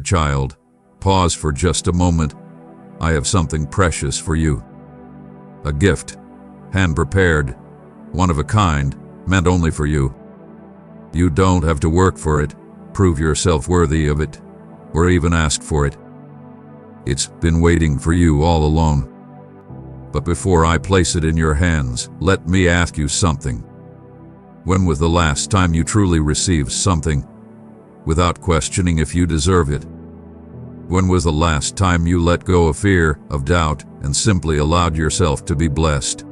Child, pause for just a moment. I have something precious for you. A gift, hand-prepared, one of a kind, meant only for you. You don't have to work for it, prove yourself worthy of it, or even ask for it. It's been waiting for you all along. But before I place it in your hands, let me ask you something. When was the last time you truly received something, without questioning if you deserve it? When was the last time you let go of fear, of doubt, and simply allowed yourself to be blessed?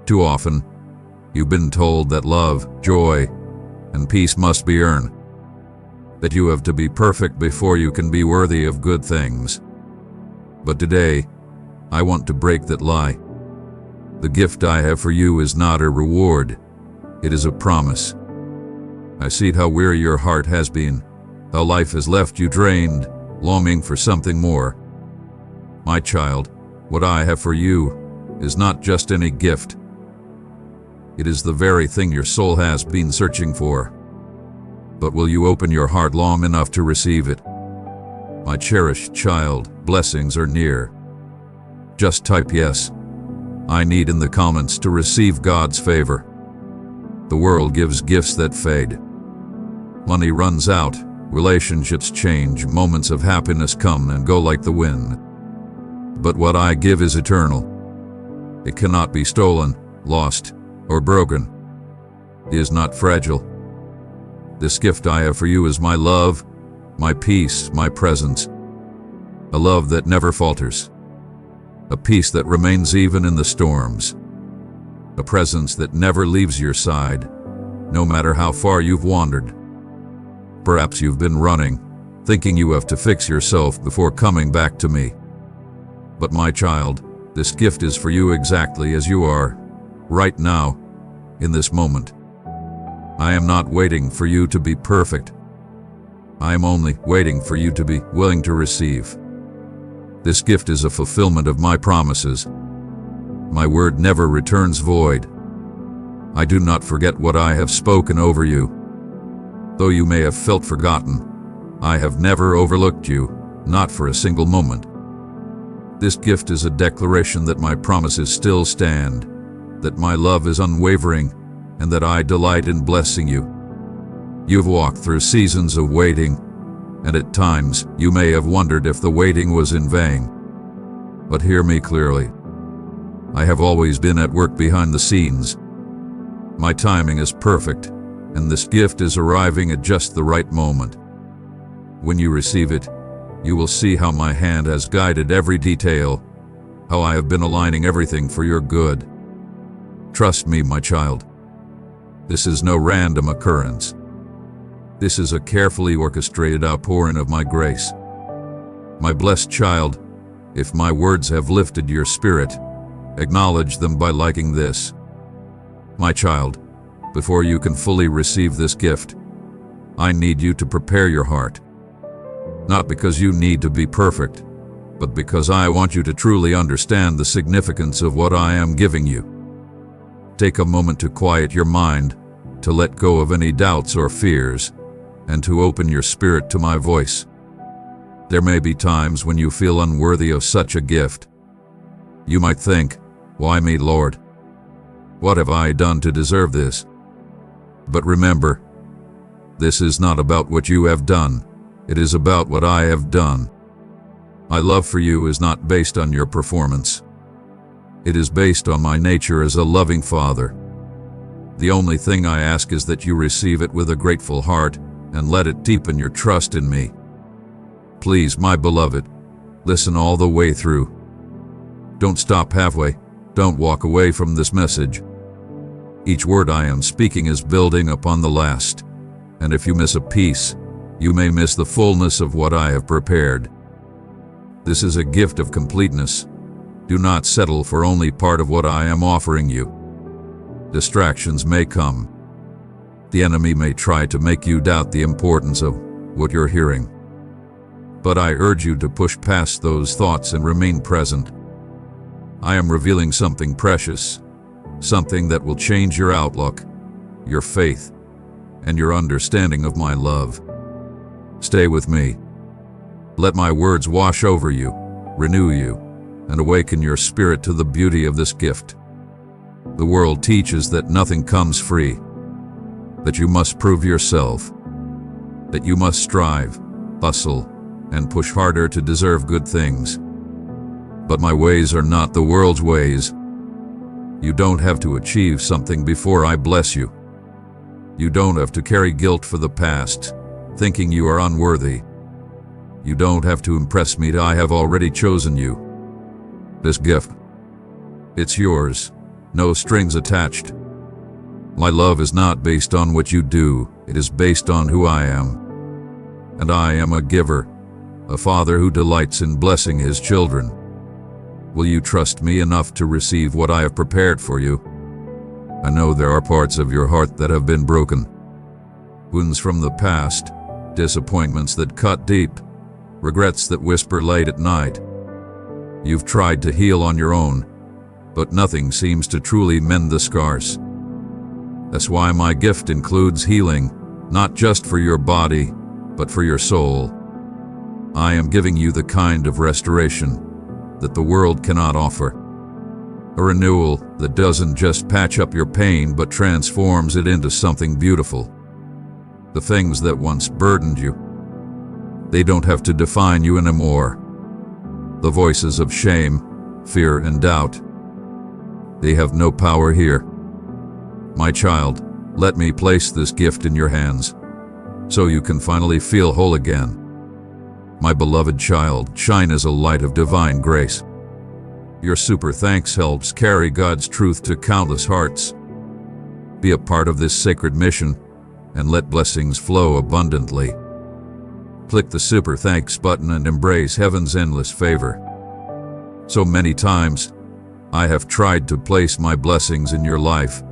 Too often, you've been told that love, joy, and peace must be earned, that you have to be perfect before you can be worthy of good things. But today, I want to break that lie. The gift I have for you is not a reward, it is a promise. I see how weary your heart has been, how life has left you drained, longing for something more. My child, what I have for you is not just any gift. It is the very thing your soul has been searching for. But will you open your heart long enough to receive it? My cherished child, blessings are near. Just type yes. I need in the comments to receive God's favor. The world gives gifts that fade. Money runs out, relationships change, moments of happiness come and go like the wind. But what I give is eternal. It cannot be stolen, lost, or broken. It is not fragile. This gift I have for you is my love, my peace, my presence. A love that never falters. A peace that remains even in the storms. A presence that never leaves your side, no matter how far you've wandered. Perhaps you've been running, thinking you have to fix yourself before coming back to me. But my child, this gift is for you exactly as you are, right now, in this moment. I am not waiting for you to be perfect. I am only waiting for you to be willing to receive. This gift is a fulfillment of my promises. My word never returns void. I do not forget what I have spoken over you. Though you may have felt forgotten, I have never overlooked you, not for a single moment. This gift is a declaration that my promises still stand, that my love is unwavering, and that I delight in blessing you. You've walked through seasons of waiting, and at times you may have wondered if the waiting was in vain. But hear me clearly. I have always been at work behind the scenes. My timing is perfect, and this gift is arriving at just the right moment. When you receive it, you will see how my hand has guided every detail, how I have been aligning everything for your good. Trust me, my child. This is no random occurrence. This is a carefully orchestrated outpouring of my grace. My blessed child, if my words have lifted your spirit, acknowledge them by liking this. My child, before you can fully receive this gift, I need you to prepare your heart. Not because you need to be perfect, but because I want you to truly understand the significance of what I am giving you. Take a moment to quiet your mind, to let go of any doubts or fears, and to open your spirit to my voice. There may be times when you feel unworthy of such a gift. You might think, "Why me, Lord? What have I done to deserve this?" But remember, this is not about what you have done. It is about what I have done. My love for you is not based on your performance. It is based on my nature as a loving Father. The only thing I ask is that you receive it with a grateful heart and let it deepen your trust in me. Please, my beloved, listen all the way through. Don't stop halfway. Don't walk away from this message. Each word I am speaking is building upon the last, and if you miss a piece, you may miss the fullness of what I have prepared. This is a gift of completeness. Do not settle for only part of what I am offering you. Distractions may come. The enemy may try to make you doubt the importance of what you're hearing. But I urge you to push past those thoughts and remain present. I am revealing something precious, something that will change your outlook, your faith, and your understanding of my love. Stay with me. Let my words wash over you, renew you, and awaken your spirit to the beauty of this gift. The world teaches that nothing comes free, that you must prove yourself, that you must strive, hustle, and push harder to deserve good things. But my ways are not the world's ways. You don't have to achieve something before I bless you. You don't have to carry guilt for the past, thinking you are unworthy. You don't have to impress me. I have already chosen you. This gift, it's yours, no strings attached. My love is not based on what you do, it is based on who I am. And I am a giver, a father who delights in blessing his children. Will you trust me enough to receive what I have prepared for you? I know there are parts of your heart that have been broken. Wounds from the past, disappointments that cut deep, regrets that whisper late at night. You've tried to heal on your own, but nothing seems to truly mend the scars. That's why my gift includes healing, not just for your body, but for your soul. I am giving you the kind of restoration that the world cannot offer. A renewal that doesn't just patch up your pain, but transforms it into something beautiful. The things that once burdened you, they don't have to define you anymore. The voices of shame, fear, and doubt, they have no power here. My child, let me place this gift in your hands, so you can finally feel whole again. My beloved child, shine as a light of divine grace. Your super thanks helps carry God's truth to countless hearts. Be a part of this sacred mission, and let blessings flow abundantly. Click the super thanks button and embrace heaven's endless favor. So many times, I have tried to place my blessings in your life,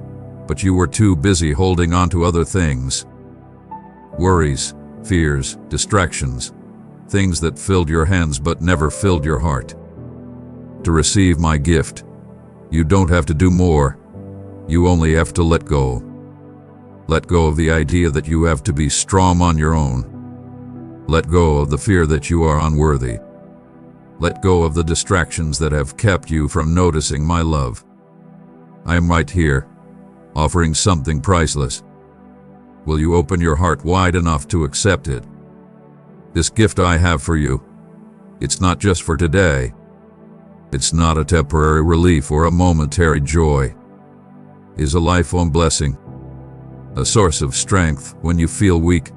but you were too busy holding on to other things. Worries, fears, distractions, things that filled your hands but never filled your heart. To receive my gift, you don't have to do more. You only have to let go. Let go of the idea that you have to be strong on your own. Let go of the fear that you are unworthy. Let go of the distractions that have kept you from noticing my love. I am right here, offering something priceless. Will you open your heart wide enough to accept it? This gift I have for you, it's not just for today. It's not a temporary relief or a momentary joy. It is a lifelong blessing, a source of strength when you feel weak,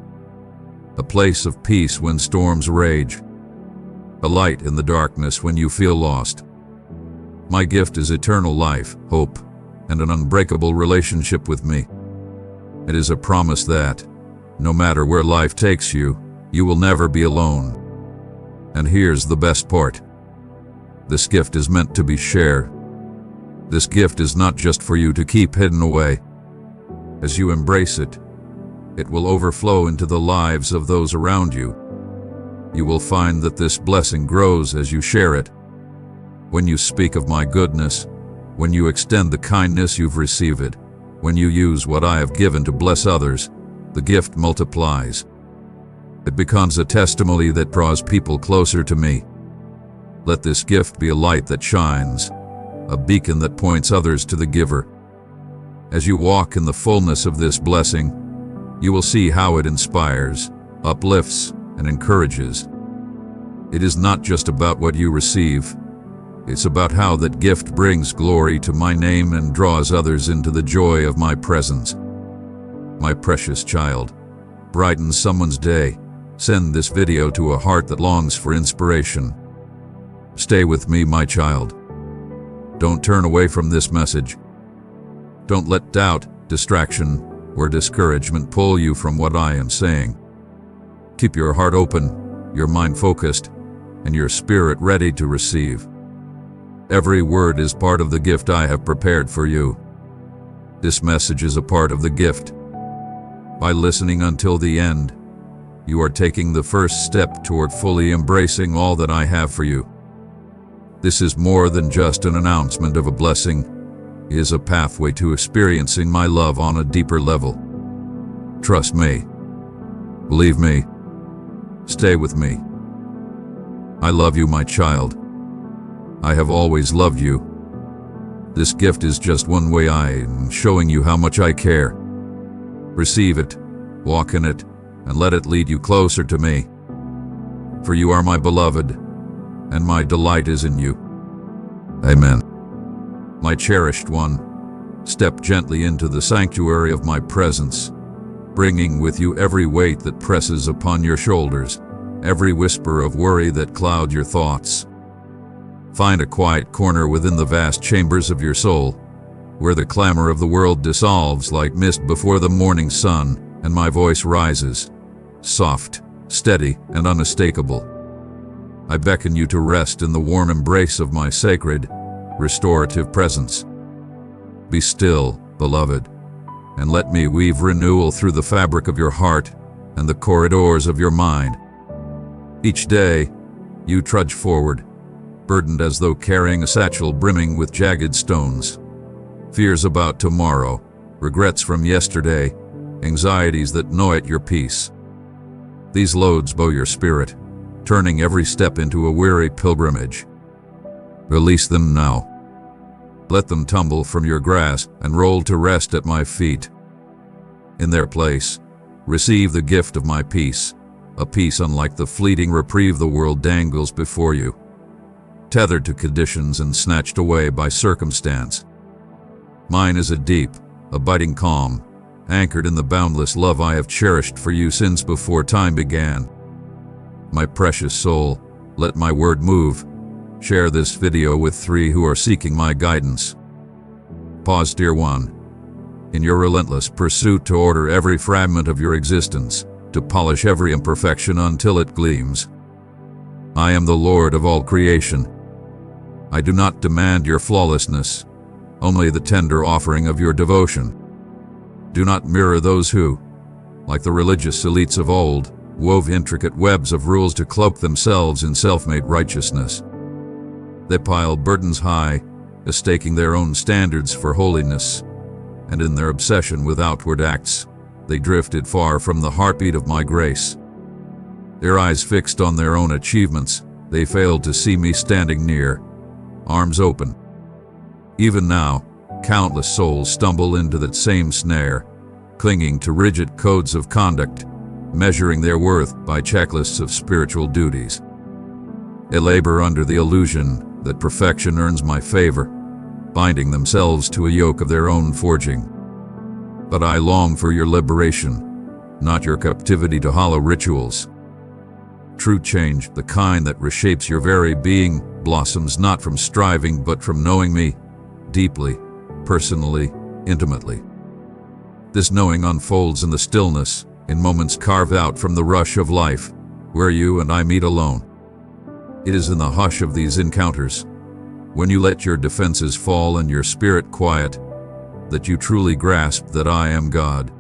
a place of peace when storms rage, a light in the darkness when you feel lost. My gift is eternal life, hope, and an unbreakable relationship with me. It is a promise that, no matter where life takes you, you will never be alone. And here's the best part. This gift is meant to be shared. This gift is not just for you to keep hidden away. As you embrace it, it will overflow into the lives of those around you. You will find that this blessing grows as you share it. When you speak of my goodness, when you extend the kindness you've received, when you use what I have given to bless others, the gift multiplies. It becomes a testimony that draws people closer to me. Let this gift be a light that shines, a beacon that points others to the giver. As you walk in the fullness of this blessing, you will see how it inspires, uplifts, and encourages. It is not just about what you receive. It's about how that gift brings glory to my name and draws others into the joy of my presence. My precious child, brighten someone's day. Send this video to a heart that longs for inspiration. Stay with me, my child. Don't turn away from this message. Don't let doubt, distraction, or discouragement pull you from what I am saying. Keep your heart open, your mind focused, and your spirit ready to receive. Every word is part of the gift I have prepared for you. This message is a part of the gift. By listening until the end, you are taking the first step toward fully embracing all that I have for you. This is more than just an announcement of a blessing. It is a pathway to experiencing my love on a deeper level. Trust me. Believe me. Stay with me. I love you, my child. I have always loved you. This gift is just one way I am showing you how much I care. Receive it, walk in it, and let it lead you closer to me. For you are my beloved, and my delight is in you. Amen. My cherished one, step gently into the sanctuary of my presence, bringing with you every weight that presses upon your shoulders, every whisper of worry that clouds your thoughts. Find a quiet corner within the vast chambers of your soul, where the clamor of the world dissolves like mist before the morning sun, and my voice rises, soft, steady, and unmistakable. I beckon you to rest in the warm embrace of my sacred, restorative presence. Be still, beloved, and let me weave renewal through the fabric of your heart and the corridors of your mind. Each day, you trudge forward, burdened as though carrying a satchel brimming with jagged stones. Fears about tomorrow, regrets from yesterday, anxieties that gnaw at your peace. These loads bow your spirit, turning every step into a weary pilgrimage. Release them now. Let them tumble from your grasp and roll to rest at my feet. In their place, receive the gift of my peace, a peace unlike the fleeting reprieve the world dangles before you, tethered to conditions and snatched away by circumstance. Mine is a deep, abiding calm, anchored in the boundless love I have cherished for you since before time began. My precious soul, let my word move. Share this video with 3 who are seeking my guidance. Pause, dear one. In your relentless pursuit to order every fragment of your existence, to polish every imperfection until it gleams. I am the Lord of all creation. I do not demand your flawlessness, only the tender offering of your devotion. Do not mirror those who, like the religious elites of old, wove intricate webs of rules to cloak themselves in self-made righteousness. They pile burdens high, mistaking their own standards for holiness, and in their obsession with outward acts, they drifted far from the heartbeat of my grace. Their eyes fixed on their own achievements, they failed to see me standing near, arms open. Even now, countless souls stumble into that same snare, clinging to rigid codes of conduct, measuring their worth by checklists of spiritual duties. They labor under the illusion that perfection earns my favor, binding themselves to a yoke of their own forging. But I long for your liberation, not your captivity to hollow rituals. True change, the kind that reshapes your very being, blossoms not from striving but from knowing me, deeply, personally, intimately. This knowing unfolds in the stillness, in moments carved out from the rush of life, where you and I meet alone. It is in the hush of these encounters, when you let your defenses fall and your spirit quiet, that you truly grasp that I am God.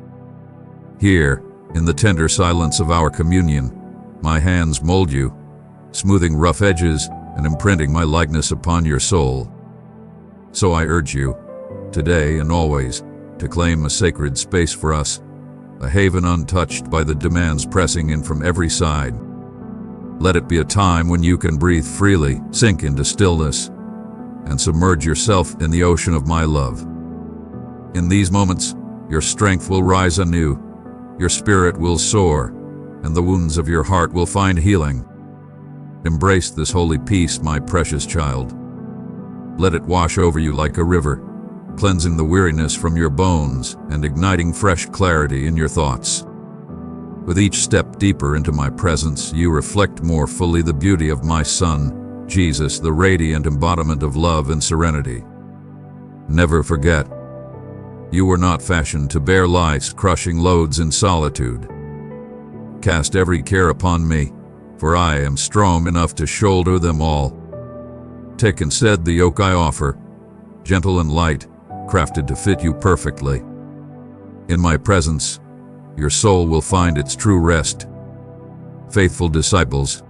Here, in the tender silence of our communion, my hands mold you, smoothing rough edges and imprinting my likeness upon your soul. So I urge you, today and always, to claim a sacred space for us, a haven untouched by the demands pressing in from every side. Let it be a time when you can breathe freely, sink into stillness, and submerge yourself in the ocean of my love. In these moments, your strength will rise anew, your spirit will soar, and the wounds of your heart will find healing. Embrace this holy peace, my precious child. Let it wash over you like a river, cleansing the weariness from your bones and igniting fresh clarity in your thoughts. With each step deeper into my presence, you reflect more fully the beauty of my Son, Jesus, the radiant embodiment of love and serenity. Never forget, you were not fashioned to bear life's crushing loads in solitude. Cast every care upon me, for I am strong enough to shoulder them all. Take instead the yoke I offer, gentle and light, crafted to fit you perfectly. In my presence, your soul will find its true rest. Faithful disciples,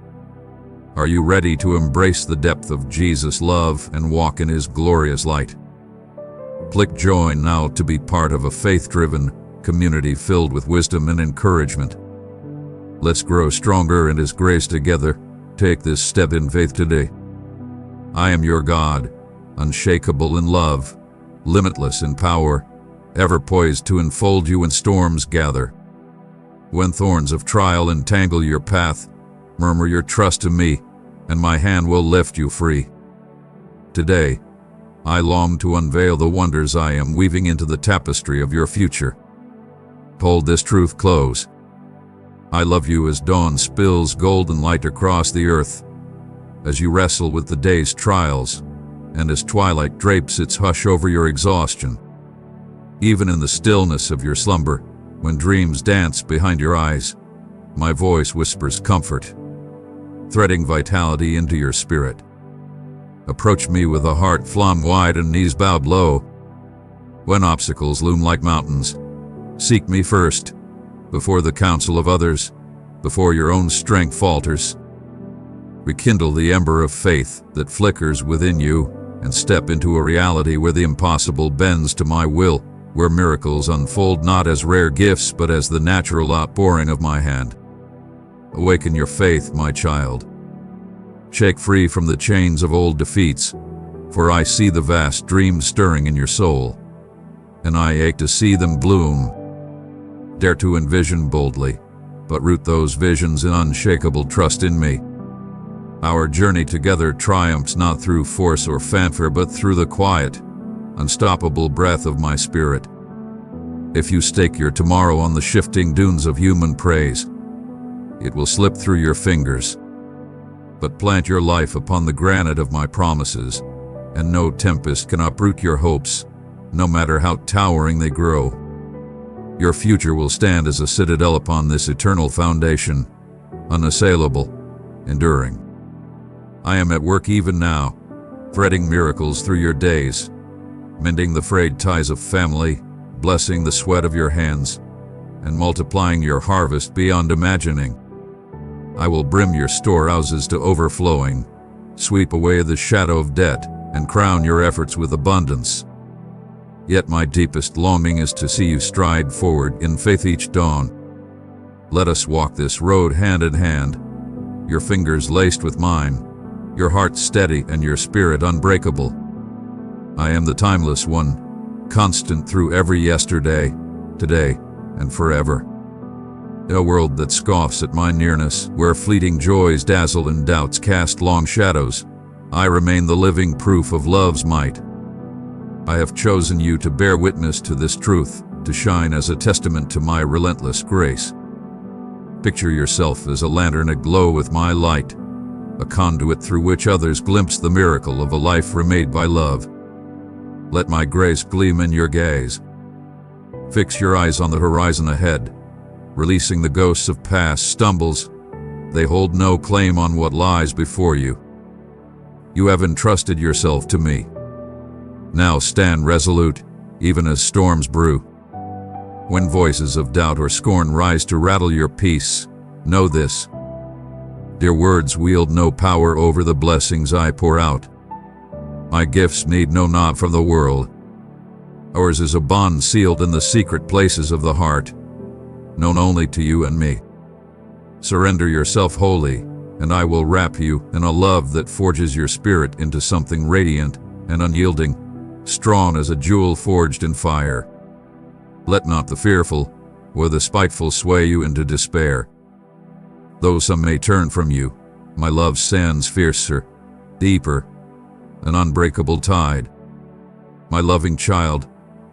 are you ready to embrace the depth of Jesus' love and walk in His glorious light? Click join now to be part of a faith-driven community filled with wisdom and encouragement. Let's grow stronger in His grace together, take this step in faith today. I am your God, unshakable in love, limitless in power, ever poised to enfold you when storms gather. When thorns of trial entangle your path, murmur your trust to me, and my hand will lift you free. Today, I long to unveil the wonders I am weaving into the tapestry of your future. Hold this truth close. I love you as dawn spills golden light across the earth, as you wrestle with the day's trials, and as twilight drapes its hush over your exhaustion. Even in the stillness of your slumber, when dreams dance behind your eyes, my voice whispers comfort, threading vitality into your spirit. Approach me with a heart flung wide and knees bowed low. When obstacles loom like mountains, seek me first, before the counsel of others, before your own strength falters. Rekindle the ember of faith that flickers within you, and step into a reality where the impossible bends to my will, where miracles unfold not as rare gifts but as the natural outpouring of my hand. Awaken your faith, my child. Shake free from the chains of old defeats, for I see the vast dreams stirring in your soul, and I ache to see them bloom. Dare to envision boldly, but root those visions in unshakable trust in me. Our journey together triumphs not through force or fanfare, but through the quiet, unstoppable breath of my spirit. If you stake your tomorrow on the shifting dunes of human praise, it will slip through your fingers. But plant your life upon the granite of my promises, and no tempest can uproot your hopes, no matter how towering they grow. Your future will stand as a citadel upon this eternal foundation, unassailable, enduring. I am at work even now, threading miracles through your days, mending the frayed ties of family, blessing the sweat of your hands, and multiplying your harvest beyond imagining. I will brim your storehouses to overflowing, sweep away the shadow of debt, and crown your efforts with abundance. Yet my deepest longing is to see you stride forward in faith each dawn. Let us walk this road hand in hand, your fingers laced with mine, your heart steady and your spirit unbreakable. I am the timeless one, constant through every yesterday, today, and forever. A world that scoffs at my nearness, where fleeting joys dazzle and doubts cast long shadows, I remain the living proof of love's might. I have chosen you to bear witness to this truth, to shine as a testament to my relentless grace. Picture yourself as a lantern aglow with my light, a conduit through which others glimpse the miracle of a life remade by love. Let my grace gleam in your gaze. Fix your eyes on the horizon ahead, releasing the ghosts of past stumbles. They hold no claim on what lies before you. You have entrusted yourself to me. Now stand resolute, even as storms brew. When voices of doubt or scorn rise to rattle your peace, know this: dear words wield no power over the blessings I pour out. My gifts need no nod from the world. Ours is a bond sealed in the secret places of the heart, known only to you and me. Surrender yourself wholly, and I will wrap you in a love that forges your spirit into something radiant and unyielding, strong as a jewel forged in fire. Let not the fearful or the spiteful sway you into despair. Though some may turn from you, my love stands fiercer, deeper, an unbreakable tide. My loving child,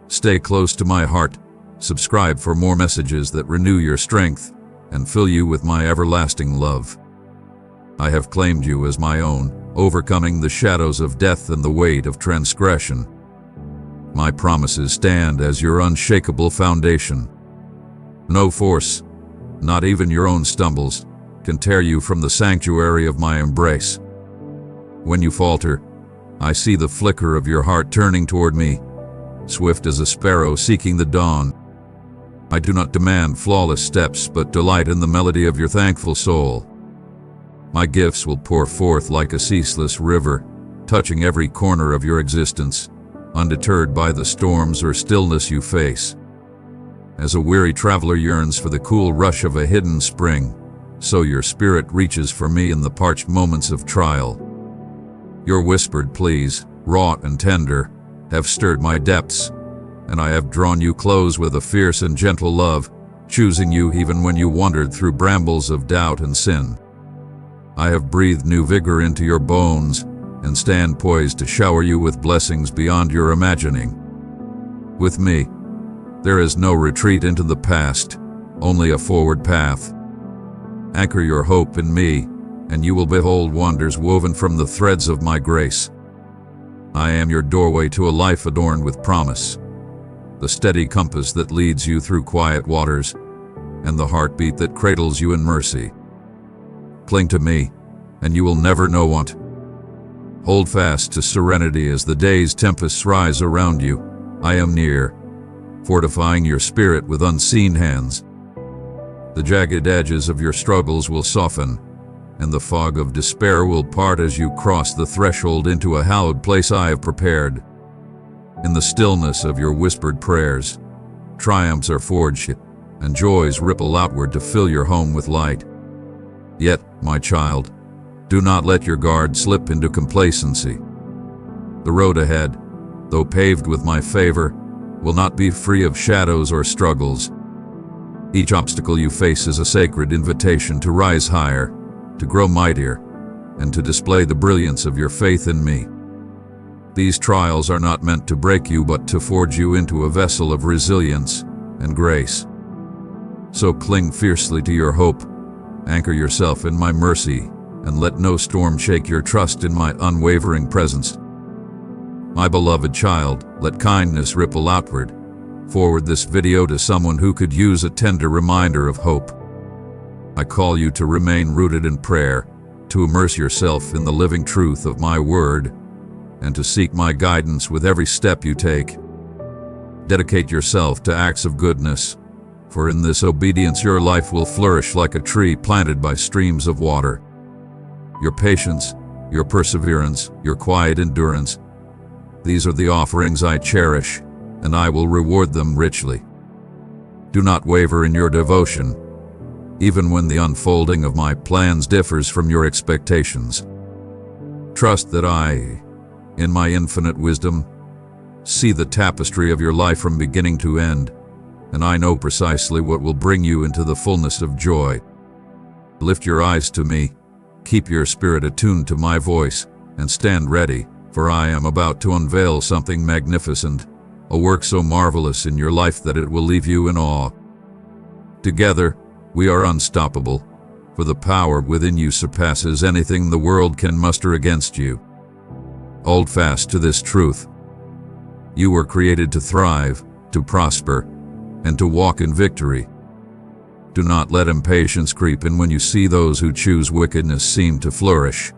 stay close to my heart. Subscribe for more messages that renew your strength and fill you with my everlasting love. I have claimed you as my own, overcoming the shadows of death and the weight of transgression. My promises stand as your unshakable foundation. No force, not even your own stumbles, can tear you from the sanctuary of my embrace. When you falter, I see the flicker of your heart turning toward me, swift as a sparrow seeking the dawn. I do not demand flawless steps, but delight in the melody of your thankful soul. My gifts will pour forth like a ceaseless river, touching every corner of your existence, undeterred by the storms or stillness you face. As a weary traveler yearns for the cool rush of a hidden spring, so your spirit reaches for me in the parched moments of trial. Your whispered pleas, wrought and tender, have stirred my depths, and I have drawn you close with a fierce and gentle love, choosing you even when you wandered through brambles of doubt and sin. I have breathed new vigor into your bones and stand poised to shower you with blessings beyond your imagining. With me, there is no retreat into the past, only a forward path. Anchor your hope in me, and you will behold wonders woven from the threads of my grace. I am your doorway to a life adorned with promise, the steady compass that leads you through quiet waters, and the heartbeat that cradles you in mercy. Cling to me, and you will never know want. Hold fast to serenity as the day's tempests rise around you. I am near, fortifying your spirit with unseen hands. The jagged edges of your struggles will soften, and the fog of despair will part as you cross the threshold into a hallowed place I have prepared. In the stillness of your whispered prayers, triumphs are forged, and joys ripple outward to fill your home with light. Yet, my child, do not let your guard slip into complacency. The road ahead, though paved with my favor, will not be free of shadows or struggles. Each obstacle you face is a sacred invitation to rise higher, to grow mightier, and to display the brilliance of your faith in me. These trials are not meant to break you, but to forge you into a vessel of resilience and grace. So cling fiercely to your hope, anchor yourself in my mercy, and let no storm shake your trust in my unwavering presence. My beloved child, let kindness ripple outward. Forward this video to someone who could use a tender reminder of hope. I call you to remain rooted in prayer, to immerse yourself in the living truth of my word, and to seek my guidance with every step you take. Dedicate yourself to acts of goodness, for in this obedience your life will flourish like a tree planted by streams of water. Your patience, your perseverance, your quiet endurance, these are the offerings I cherish, and I will reward them richly. Do not waver in your devotion, even when the unfolding of my plans differs from your expectations. Trust that I, in my infinite wisdom, see the tapestry of your life from beginning to end, and I know precisely what will bring you into the fullness of joy. Lift your eyes to me, keep your spirit attuned to my voice, and stand ready, for I am about to unveil something magnificent, a work so marvelous in your life that it will leave you in awe. Together, we are unstoppable, for the power within you surpasses anything the world can muster against you. Hold fast to this truth. You were created to thrive, to prosper, and to walk in victory. Do not let impatience creep in when you see those who choose wickedness seem to flourish.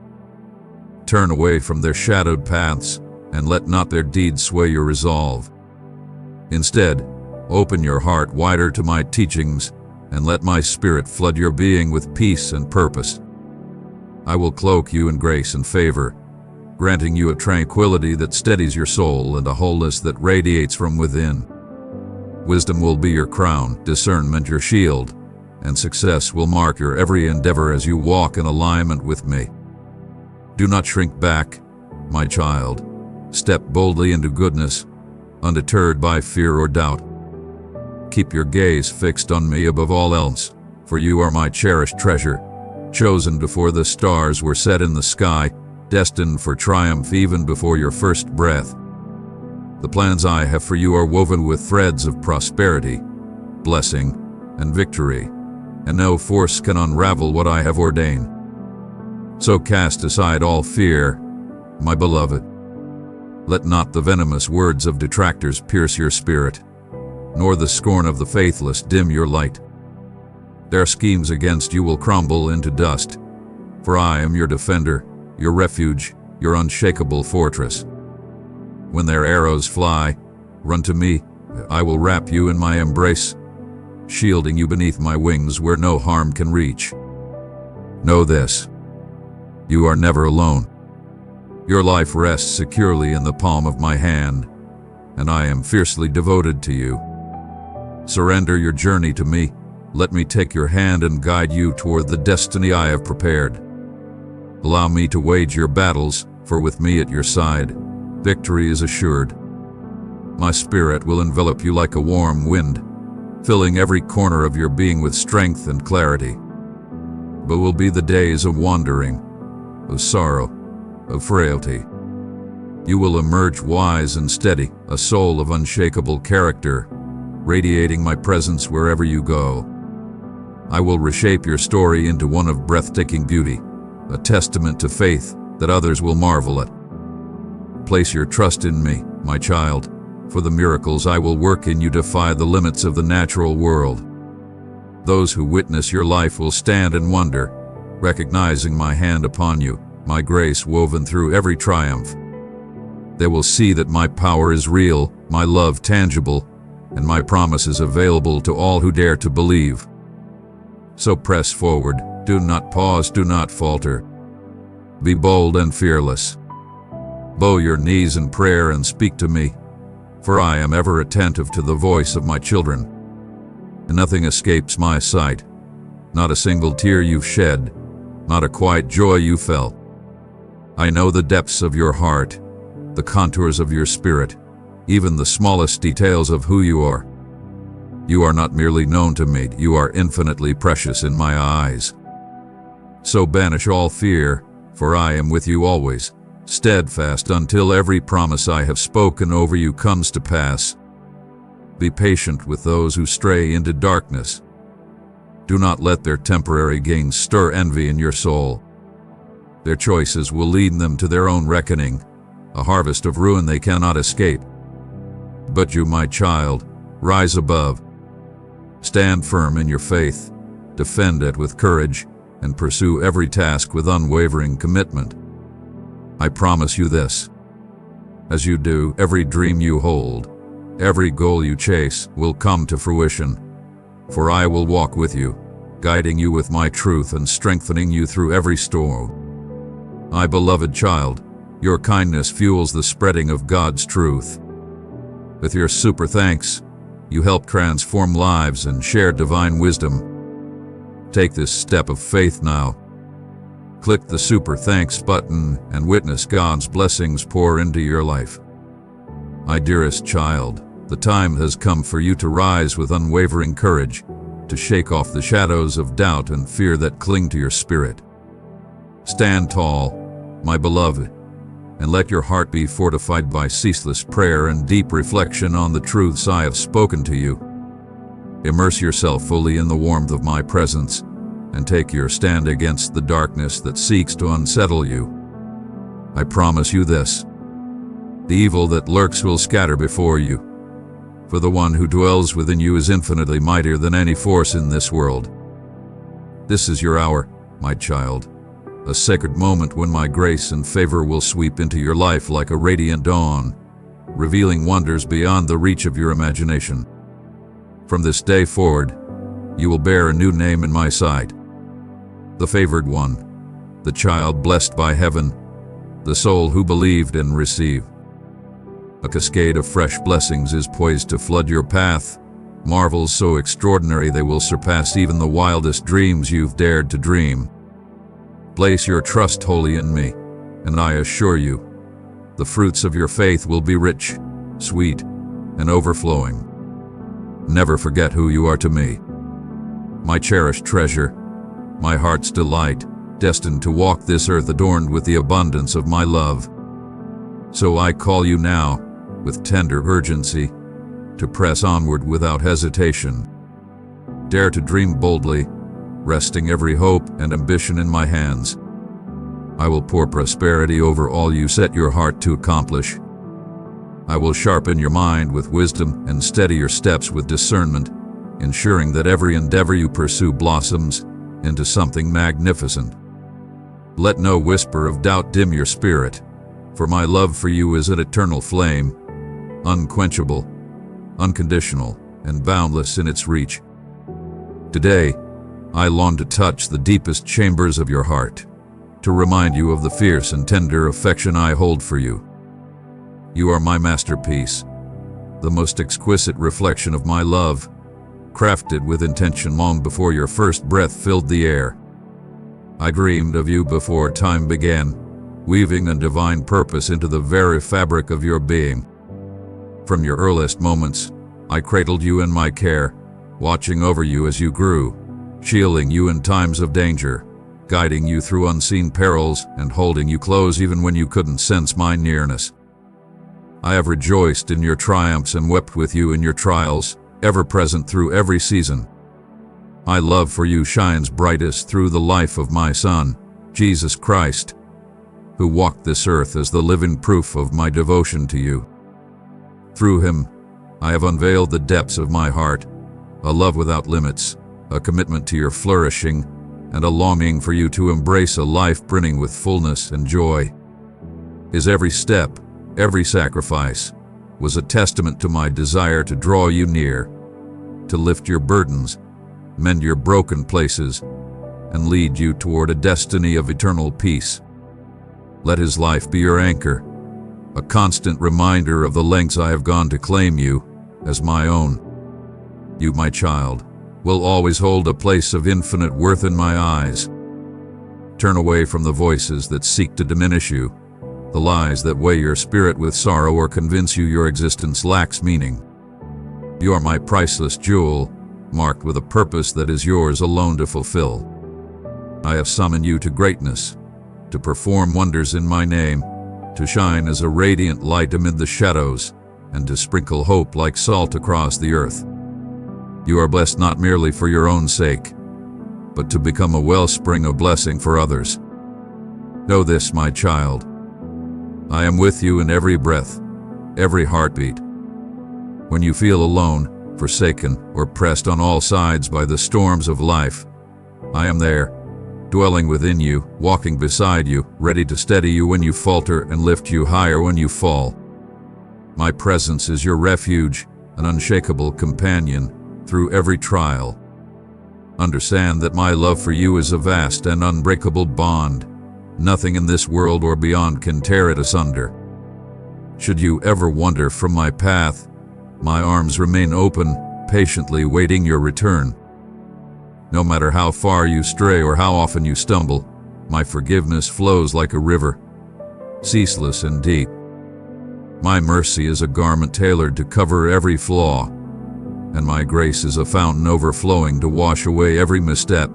Turn away from their shadowed paths, and let not their deeds sway your resolve. Instead, open your heart wider to my teachings, and let my spirit flood your being with peace and purpose. I will cloak you in grace and favor, granting you a tranquility that steadies your soul and a wholeness that radiates from within. Wisdom will be your crown, discernment your shield, and success will mark your every endeavor as you walk in alignment with me. Do not shrink back, my child. Step boldly into goodness, undeterred by fear or doubt. Keep your gaze fixed on me above all else, for you are my cherished treasure, chosen before the stars were set in the sky, destined for triumph even before your first breath. The plans I have for you are woven with threads of prosperity, blessing, and victory, and no force can unravel what I have ordained. So cast aside all fear, my beloved. Let not the venomous words of detractors pierce your spirit, nor the scorn of the faithless dim your light. Their schemes against you will crumble into dust, for I am your defender, your refuge, your unshakable fortress. When their arrows fly, run to me, I will wrap you in my embrace, shielding you beneath my wings where no harm can reach. Know this: you are never alone. Your life rests securely in the palm of my hand, and I am fiercely devoted to you. Surrender your journey to me, Let me take your hand and guide you toward the destiny I have prepared. Allow me to wage your battles, for with me at your side, victory is assured. My spirit will envelop you like a warm wind, filling every corner of your being with strength and clarity. But will be the days of wandering, of sorrow, of frailty. You will emerge wise and steady, a soul of unshakable character, radiating my presence wherever you go. I will reshape your story into one of breathtaking beauty, a testament to faith that others will marvel at. Place your trust in me, my child, for the miracles I will work in you defy the limits of the natural world. Those who witness your life will stand and wonder, recognizing my hand upon you, my grace woven through every triumph. They will see that my power is real, my love tangible, and my promises available to all who dare to believe. So press forward, do not pause, do not falter. Be bold and fearless. Bow your knees in prayer and speak to me, for I am ever attentive to the voice of my children. And nothing escapes my sight, not a single tear you've shed, not a quiet joy you felt. I know the depths of your heart, the contours of your spirit, even the smallest details of who you are. You are not merely known to me, you are infinitely precious in my eyes. So banish all fear, for I am with you always, steadfast until every promise I have spoken over you comes to pass. Be patient with those who stray into darkness. Do not let their temporary gains stir envy in your soul. Their choices will lead them to their own reckoning, a harvest of ruin they cannot escape. But you, my child, rise above. Stand firm in your faith, defend it with courage, and pursue every task with unwavering commitment. I promise you this. As you do, every dream you hold, every goal you chase will come to fruition. For I will walk with you, guiding you with my truth and strengthening you through every storm. My beloved child, your kindness fuels the spreading of God's truth. With your super thanks, you help transform lives and share divine wisdom. Take this step of faith now. Click the super thanks button and witness God's blessings pour into your life. My dearest child, the time has come for you to rise with unwavering courage, to shake off the shadows of doubt and fear that cling to your spirit. Stand tall, my beloved, and let your heart be fortified by ceaseless prayer and deep reflection on the truths I have spoken to you. Immerse yourself fully in the warmth of my presence, and take your stand against the darkness that seeks to unsettle you. I promise you this: the evil that lurks will scatter before you, for the one who dwells within you is infinitely mightier than any force in this world. This is your hour, my child, a sacred moment when my grace and favor will sweep into your life like a radiant dawn, revealing wonders beyond the reach of your imagination. From this day forward, you will bear a new name in my sight: the favored one, the child blessed by heaven, the soul who believed and received. A cascade of fresh blessings is poised to flood your path, marvels so extraordinary they will surpass even the wildest dreams you've dared to dream. Place your trust wholly in me, and I assure you, the fruits of your faith will be rich, sweet, and overflowing. Never forget who you are to me. My cherished treasure, my heart's delight, destined to walk this earth adorned with the abundance of my love. So I call you now, with tender urgency, to press onward without hesitation. Dare to dream boldly, resting every hope and ambition in my hands. I will pour prosperity over all you set your heart to accomplish. I will sharpen your mind with wisdom and steady your steps with discernment, ensuring that every endeavor you pursue blossoms into something magnificent. Let no whisper of doubt dim your spirit, for my love for you is an eternal flame, unquenchable, unconditional, and boundless in its reach. Today, I long to touch the deepest chambers of your heart, to remind you of the fierce and tender affection I hold for you. You are my masterpiece, the most exquisite reflection of my love, crafted with intention long before your first breath filled the air. I dreamed of you before time began, weaving a divine purpose into the very fabric of your being. From your earliest moments, I cradled you in my care, watching over you as you grew, shielding you in times of danger, guiding you through unseen perils, and holding you close even when you couldn't sense my nearness. I have rejoiced in your triumphs and wept with you in your trials, ever present through every season. My love for you shines brightest through the life of my Son, Jesus Christ, who walked this earth as the living proof of my devotion to you. Through him, I have unveiled the depths of my heart, a love without limits, a commitment to your flourishing, and a longing for you to embrace a life brimming with fullness and joy. His every step, every sacrifice, was a testament to my desire to draw you near, to lift your burdens, mend your broken places, and lead you toward a destiny of eternal peace. Let his life be your anchor, a constant reminder of the lengths I have gone to claim you as my own. You, my child, will always hold a place of infinite worth in my eyes. Turn away from the voices that seek to diminish you, the lies that weigh your spirit with sorrow or convince you your existence lacks meaning. You are my priceless jewel, marked with a purpose that is yours alone to fulfill. I have summoned you to greatness, to perform wonders in my name, to shine as a radiant light amid the shadows, and to sprinkle hope like salt across the earth. You are blessed not merely for your own sake, but to become a wellspring of blessing for others. Know this, my child. I am with you in every breath, every heartbeat. When you feel alone, forsaken, or pressed on all sides by the storms of life, I am there, dwelling within you, walking beside you, ready to steady you when you falter and lift you higher when you fall. My presence is your refuge, an unshakable companion through every trial. Understand that my love for you is a vast and unbreakable bond. Nothing in this world or beyond can tear it asunder. Should you ever wander from my path, my arms remain open, patiently waiting your return. No matter how far you stray or how often you stumble, my forgiveness flows like a river, ceaseless and deep. My mercy is a garment tailored to cover every flaw, and my grace is a fountain overflowing to wash away every misstep.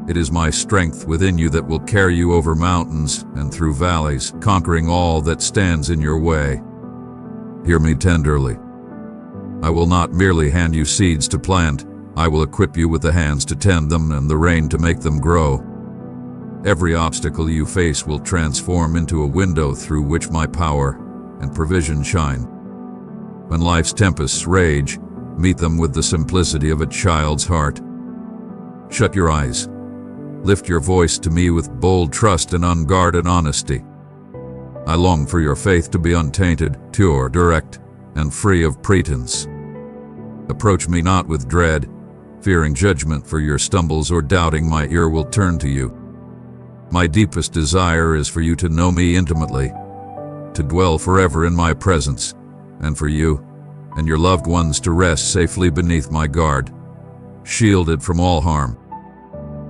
It is my strength within you that will carry you over mountains and through valleys, conquering all that stands in your way. Hear me tenderly. I will not merely hand you seeds to plant, I will equip you with the hands to tend them and the rain to make them grow. Every obstacle you face will transform into a window through which my power and provision shine. When life's tempests rage, meet them with the simplicity of a child's heart. Shut your eyes. Lift your voice to me with bold trust and unguarded honesty. I long for your faith to be untainted, pure, direct, and free of pretense. Approach me not with dread, fearing judgment for your stumbles or doubting my ear will turn to you. My deepest desire is for you to know me intimately, to dwell forever in my presence, and for you and your loved ones to rest safely beneath my guard, shielded from all harm.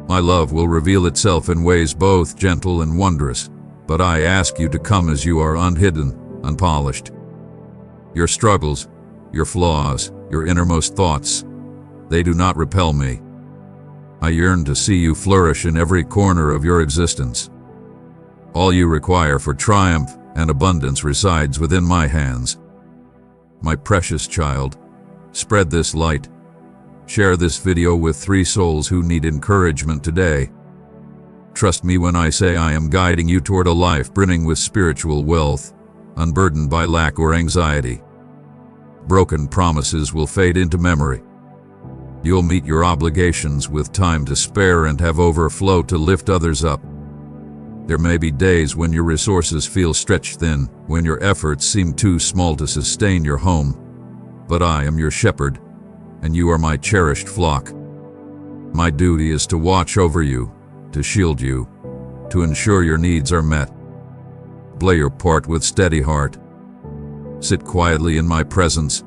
My love will reveal itself in ways both gentle and wondrous, but I ask you to come as you are, unhidden, unpolished. Your struggles, your flaws, your innermost thoughts, they do not repel me. I yearn to see you flourish in every corner of your existence. All you require for triumph and abundance resides within my hands. My precious child, spread this light. Share this video with 3 souls who need encouragement today. Trust me when I say I am guiding you toward a life brimming with spiritual wealth, unburdened by lack or anxiety. Broken promises will fade into memory. You'll meet your obligations with time to spare and have overflow to lift others up. There may be days when your resources feel stretched thin, when your efforts seem too small to sustain your home. But I am your shepherd, and you are my cherished flock. My duty is to watch over you, to shield you, to ensure your needs are met. Play your part with steady heart. Sit quietly in my presence.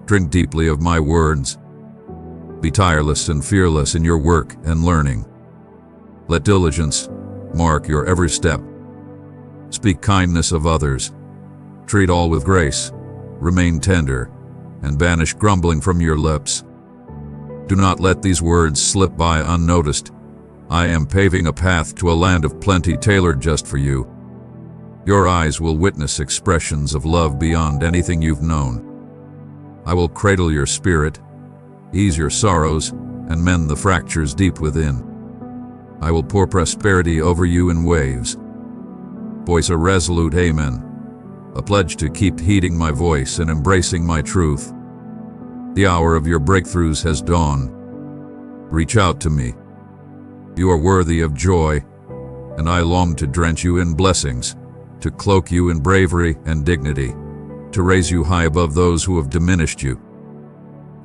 Drink deeply of my words. Be tireless and fearless in your work and learning. Let diligence mark your every step. Speak kindness of others. Treat all with grace. Remain tender, and banish grumbling from your lips. Do not let these words slip by unnoticed. I am paving a path to a land of plenty tailored just for you. Your eyes will witness expressions of love beyond anything you've known. I will cradle your spirit, ease your sorrows, and mend the fractures deep within. I will pour prosperity over you in waves. Voice a resolute amen, a pledge to keep heeding my voice and embracing my truth. The hour of your breakthroughs has dawned. Reach out to me. You are worthy of joy, and I long to drench you in blessings, to cloak you in bravery and dignity, to raise you high above those who have diminished you.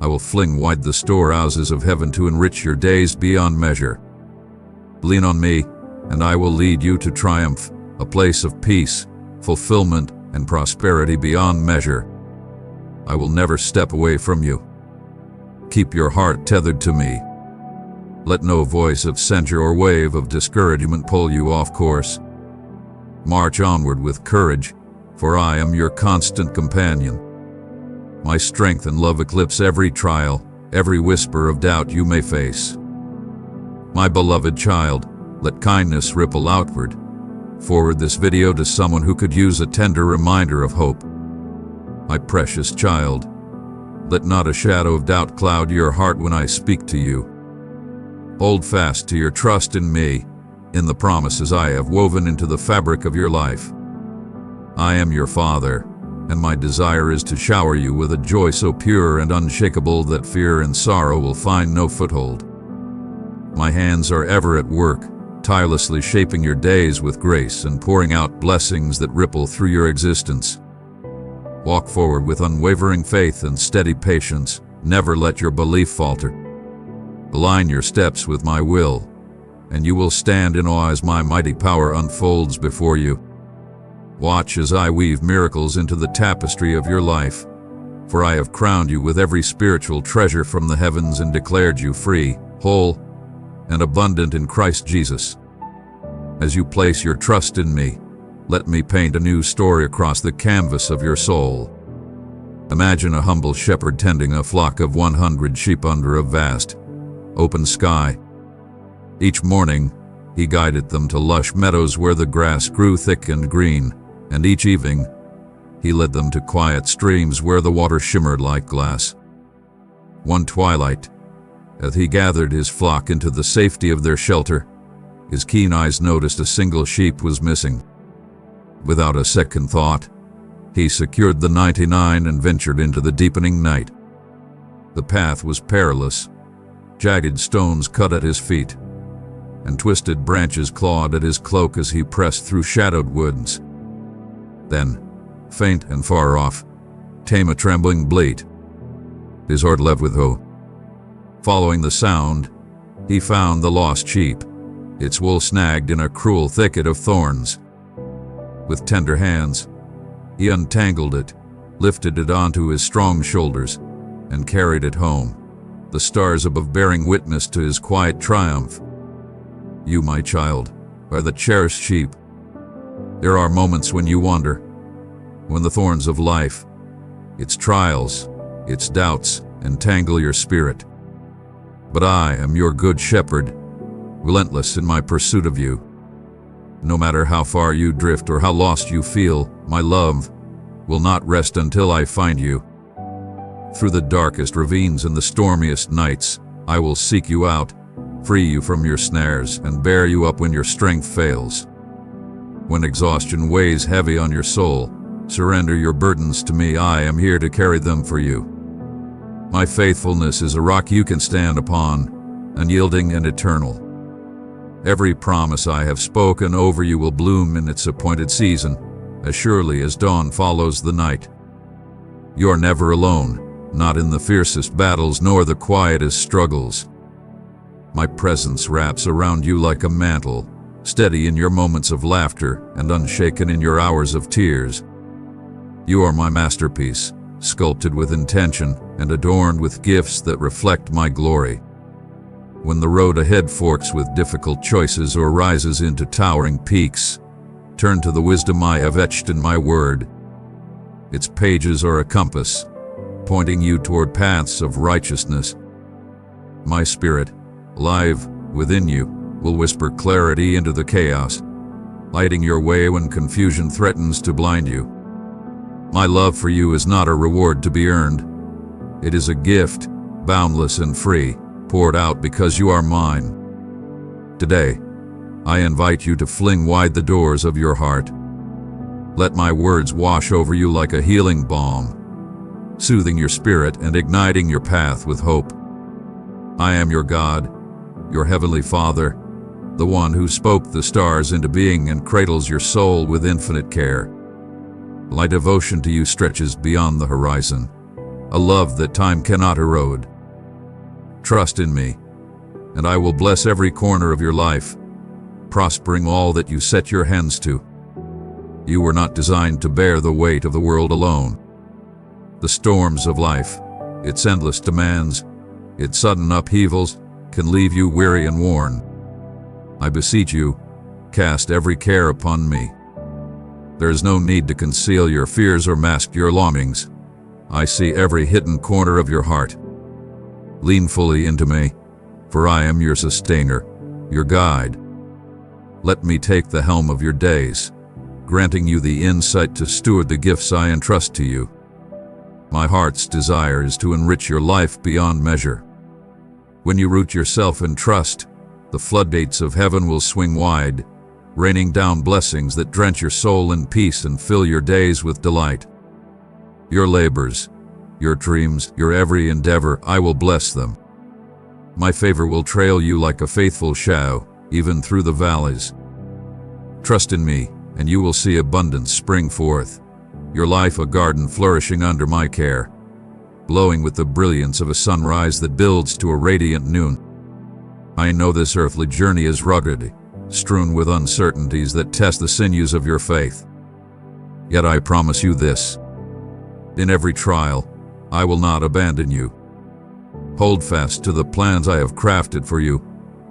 I will fling wide the storehouses of heaven to enrich your days beyond measure. Lean on me, and I will lead you to triumph, a place of peace, fulfillment, and prosperity beyond measure. I will never step away from you. Keep your heart tethered to me. Let no voice of censure or wave of discouragement pull you off course. March onward with courage, for I am your constant companion. My strength and love eclipse every trial, every whisper of doubt you may face. My beloved child, let kindness ripple outward. Forward this video to someone who could use a tender reminder of hope. My precious child, let not a shadow of doubt cloud your heart when I speak to you. Hold fast to your trust in me, in the promises I have woven into the fabric of your life. I am your Father, and my desire is to shower you with a joy so pure and unshakable that fear and sorrow will find no foothold. My hands are ever at work, tirelessly shaping your days with grace and pouring out blessings that ripple through your existence. Walk forward with unwavering faith and steady patience. Never let your belief falter. Align your steps with my will, and you will stand in awe as my mighty power unfolds before you. Watch as I weave miracles into the tapestry of your life, for I have crowned you with every spiritual treasure from the heavens and declared you free, whole, and abundant in Christ Jesus. As you place your trust in me, let me paint a new story across the canvas of your soul. Imagine a humble shepherd tending a flock of 100 sheep under a vast, open sky. Each morning, he guided them to lush meadows where the grass grew thick and green, and each evening, he led them to quiet streams where the water shimmered like glass. One twilight, as he gathered his flock into the safety of their shelter, his keen eyes noticed a single sheep was missing. Without a second thought, he secured the 99 and ventured into the deepening night. The path was perilous. Jagged stones cut at his feet, and twisted branches clawed at his cloak as he pressed through shadowed woods. Then, faint and far off, came a trembling bleat. His heart leapt with hope. Following the sound, he found the lost sheep, its wool snagged in a cruel thicket of thorns. With tender hands, he untangled it, lifted it onto his strong shoulders, and carried it home, the stars above bearing witness to his quiet triumph. You, my child, are the cherished sheep. There are moments when you wander, when the thorns of life, its trials, its doubts, entangle your spirit. But I am your good shepherd, relentless in my pursuit of you. No matter how far you drift or how lost you feel, my love will not rest until I find you. Through the darkest ravines and the stormiest nights, I will seek you out, free you from your snares, and bear you up when your strength fails. When exhaustion weighs heavy on your soul, surrender your burdens to me. I am here to carry them for you. My faithfulness is a rock you can stand upon, unyielding and eternal. Every promise I have spoken over you will bloom in its appointed season, as surely as dawn follows the night. You are never alone, not in the fiercest battles nor the quietest struggles. My presence wraps around you like a mantle, steady in your moments of laughter and unshaken in your hours of tears. You are my masterpiece, sculpted with intention and adorned with gifts that reflect my glory. When the road ahead forks with difficult choices or rises into towering peaks, turn to the wisdom I have etched in my word. Its pages are a compass, pointing you toward paths of righteousness. My spirit, alive within you, will whisper clarity into the chaos, lighting your way when confusion threatens to blind you. My love for you is not a reward to be earned. It is a gift, boundless and free, poured out because you are mine. Today, I invite you to fling wide the doors of your heart. Let my words wash over you like a healing balm, soothing your spirit and igniting your path with hope. I am your God, your heavenly Father, the one who spoke the stars into being and cradles your soul with infinite care. My devotion to you stretches beyond the horizon, a love that time cannot erode. Trust in me, and I will bless every corner of your life, prospering all that you set your hands to. You were not designed to bear the weight of the world alone. The storms of life, its endless demands, its sudden upheavals, can leave you weary and worn. I beseech you, cast every care upon me. There is no need to conceal your fears or mask your longings. I see every hidden corner of your heart. Lean fully into me, for I am your sustainer, your guide. Let me take the helm of your days, granting you the insight to steward the gifts I entrust to you. My heart's desire is to enrich your life beyond measure. When you root yourself in trust, the floodgates of heaven will swing wide, raining down blessings that drench your soul in peace and fill your days with delight. Your labors, your dreams, your every endeavor, I will bless them. My favor will trail you like a faithful shadow, even through the valleys. Trust in me, and you will see abundance spring forth, your life a garden flourishing under my care, glowing with the brilliance of a sunrise that builds to a radiant noon. I know this earthly journey is rugged, strewn with uncertainties that test the sinews of your faith. Yet I promise you this: in every trial, I will not abandon you. Hold fast to the plans I have crafted for you,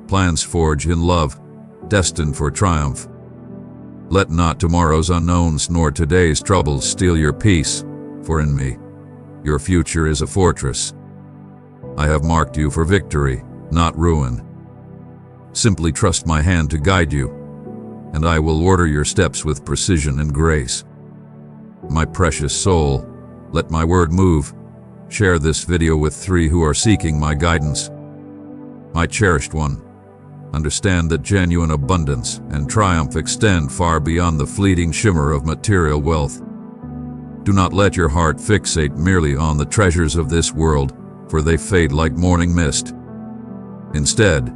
plans forged in love, destined for triumph. Let not tomorrow's unknowns nor today's troubles steal your peace, for in me, your future is a fortress. I have marked you for victory, not ruin. Simply trust my hand to guide you, and I will order your steps with precision and grace. My precious soul, let my word move. Share this video with 3 who are seeking my guidance. My cherished one, understand that genuine abundance and triumph extend far beyond the fleeting shimmer of material wealth. Do not let your heart fixate merely on the treasures of this world, for they fade like morning mist. Instead,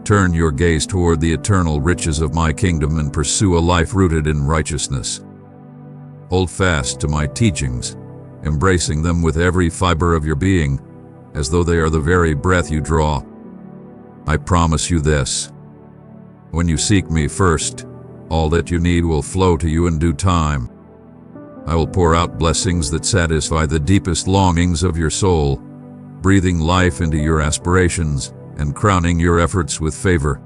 turn your gaze toward the eternal riches of my kingdom and pursue a life rooted in righteousness. Hold fast to my teachings, embracing them with every fiber of your being, as though they are the very breath you draw. I promise you this: when you seek me first, all that you need will flow to you in due time. I will pour out blessings that satisfy the deepest longings of your soul, breathing life into your aspirations and crowning your efforts with favor.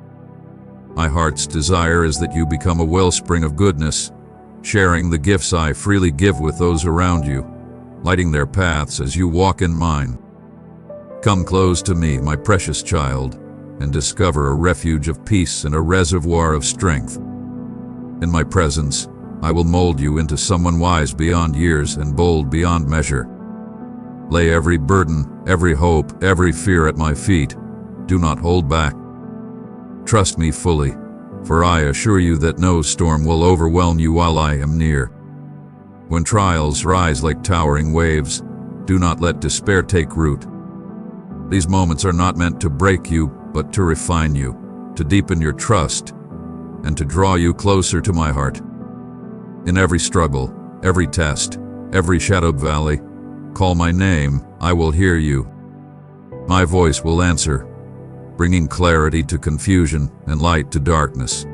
My heart's desire is that you become a wellspring of goodness, sharing the gifts I freely give with those around you, lighting their paths as you walk in mine. Come close to me, my precious child, and discover a refuge of peace and a reservoir of strength. In my presence, I will mold you into someone wise beyond years and bold beyond measure. Lay every burden, every hope, every fear at my feet. Do not hold back. Trust me fully, for I assure you that no storm will overwhelm you while I am near. When trials rise like towering waves, do not let despair take root. These moments are not meant to break you, but to refine you, to deepen your trust, and to draw you closer to my heart. In every struggle, every test, every shadowed valley, call my name, I will hear you. My voice will answer, bringing clarity to confusion and light to darkness.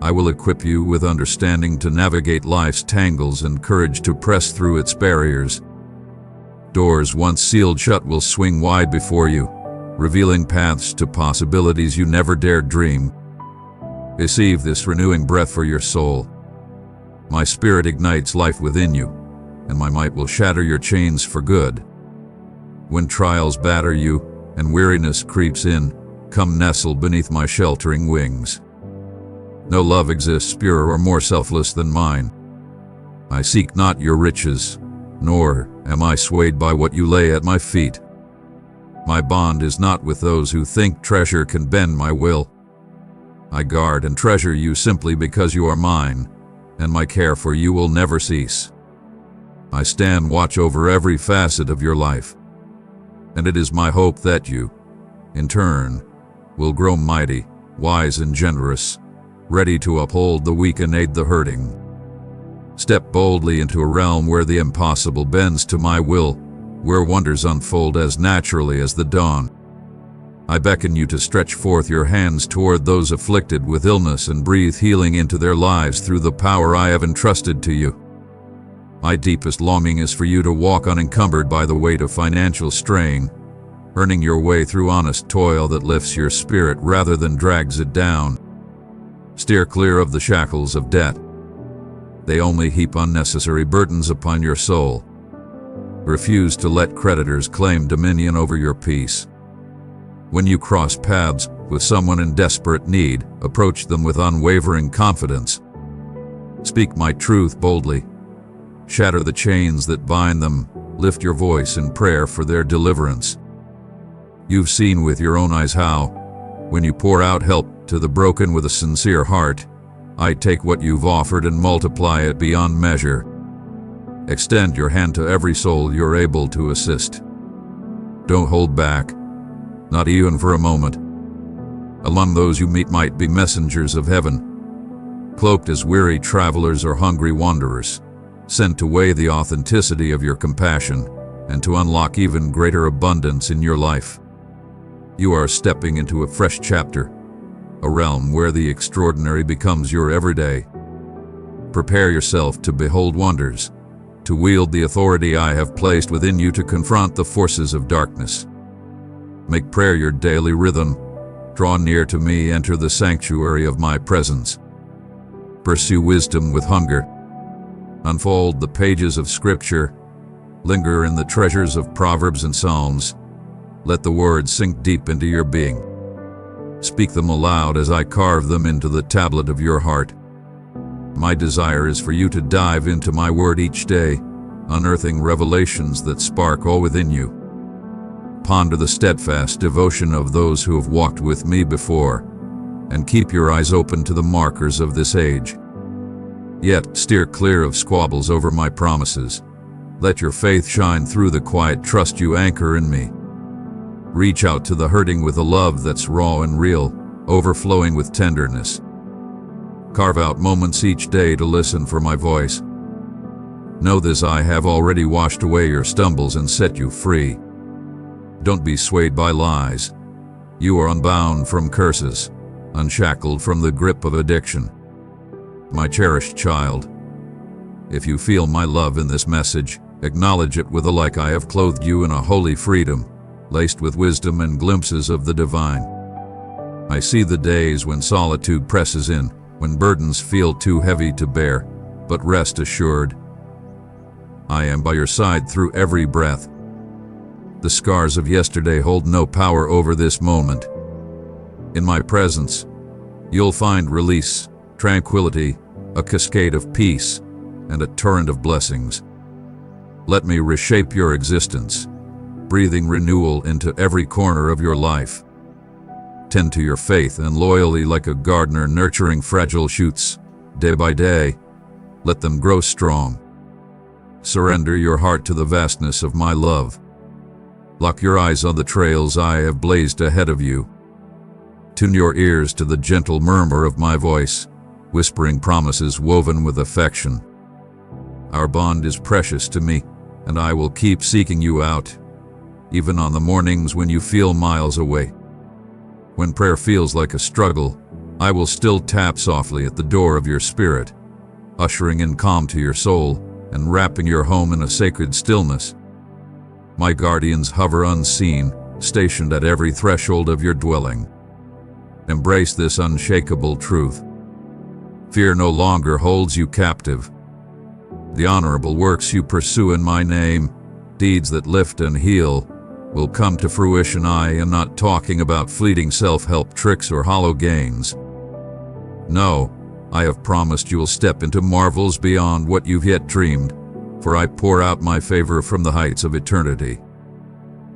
I will equip you with understanding to navigate life's tangles and courage to press through its barriers. Doors once sealed shut will swing wide before you, revealing paths to possibilities you never dared dream. Receive this renewing breath for your soul. My spirit ignites life within you, and my might will shatter your chains for good. When trials batter you and weariness creeps in, come nestle beneath my sheltering wings. No love exists purer or more selfless than mine. I seek not your riches, nor am I swayed by what you lay at my feet. My bond is not with those who think treasure can bend my will. I guard and treasure you simply because you are mine, and my care for you will never cease. I stand watch over every facet of your life, and it is my hope that you, in turn, will grow mighty, wise and generous, ready to uphold the weak and aid the hurting. Step boldly into a realm where the impossible bends to my will, where wonders unfold as naturally as the dawn. I beckon you to stretch forth your hands toward those afflicted with illness and breathe healing into their lives through the power I have entrusted to you. My deepest longing is for you to walk unencumbered by the weight of financial strain, earning your way through honest toil that lifts your spirit rather than drags it down. Steer clear of the shackles of debt. They only heap unnecessary burdens upon your soul. Refuse to let creditors claim dominion over your peace. When you cross paths with someone in desperate need, approach them with unwavering confidence. Speak my truth boldly. Shatter the chains that bind them. Lift your voice in prayer for their deliverance. You've seen with your own eyes how, when you pour out help to the broken with a sincere heart, I take what you've offered and multiply it beyond measure. Extend your hand to every soul you're able to assist. Don't hold back, not even for a moment. Among those you meet might be messengers of heaven, cloaked as weary travelers or hungry wanderers, sent to weigh the authenticity of your compassion and to unlock even greater abundance in your life. You are stepping into a fresh chapter, a realm where the extraordinary becomes your everyday. Prepare yourself to behold wonders, to wield the authority I have placed within you to confront the forces of darkness. Make prayer your daily rhythm. Draw near to me, enter the sanctuary of my presence. Pursue wisdom with hunger. Unfold the pages of Scripture. Linger in the treasures of Proverbs and Psalms. Let the words sink deep into your being. Speak them aloud as I carve them into the tablet of your heart. My desire is for you to dive into my word each day, unearthing revelations that spark all within you. Ponder the steadfast devotion of those who have walked with me before, and keep your eyes open to the markers of this age. Yet steer clear of squabbles over my promises. Let your faith shine through the quiet trust you anchor in me. Reach out to the hurting with a love that's raw and real, overflowing with tenderness. Carve out moments each day to listen for my voice. Know this: I have already washed away your stumbles and set you free. Don't be swayed by lies. You are unbound from curses, unshackled from the grip of addiction. My cherished child, if you feel my love in this message, acknowledge it with a like I have clothed you in a holy freedom, laced with wisdom and glimpses of the divine. I see the days when solitude presses in, when burdens feel too heavy to bear, but rest assured, I am by your side through every breath. The scars of yesterday hold no power over this moment. In my presence, you'll find release, tranquility, a cascade of peace, and a torrent of blessings. Let me reshape your existence, breathing renewal into every corner of your life. Tend to your faith and loyally like a gardener nurturing fragile shoots, day by day. Let them grow strong. Surrender your heart to the vastness of my love. Lock your eyes on the trails I have blazed ahead of you. Tune your ears to the gentle murmur of my voice, whispering promises woven with affection. Our bond is precious to me, and I will keep seeking you out, even on the mornings when you feel miles away. When prayer feels like a struggle, I will still tap softly at the door of your spirit, ushering in calm to your soul and wrapping your home in a sacred stillness. My guardians hover unseen, stationed at every threshold of your dwelling. Embrace this unshakable truth. Fear no longer holds you captive. The honorable works you pursue in my name, deeds that lift and heal, will come to fruition. I am not talking about fleeting self-help tricks or hollow gains. No, I have promised you'll step into marvels beyond what you've yet dreamed, for I pour out my favor from the heights of eternity.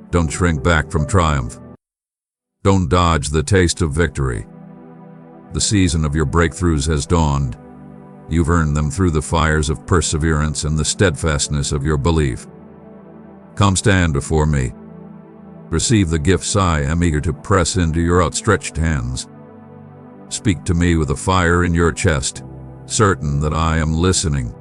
Don't shrink back from triumph. Don't dodge the taste of victory. The season of your breakthroughs has dawned. You've earned them through the fires of perseverance and the steadfastness of your belief. Come stand before me. Receive the gifts I am eager to press into your outstretched hands. Speak to me with a fire in your chest, certain that I am listening.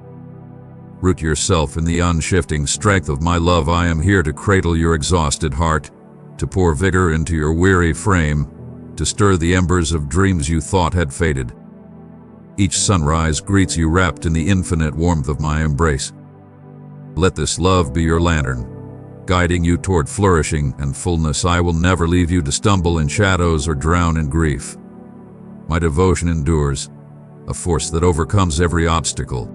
Root yourself in the unshifting strength of my love. I am here to cradle your exhausted heart, to pour vigor into your weary frame, to stir the embers of dreams you thought had faded. Each sunrise greets you wrapped in the infinite warmth of my embrace. Let this love be your lantern, guiding you toward flourishing and fullness. I will never leave you to stumble in shadows or drown in grief. My devotion endures, a force that overcomes every obstacle.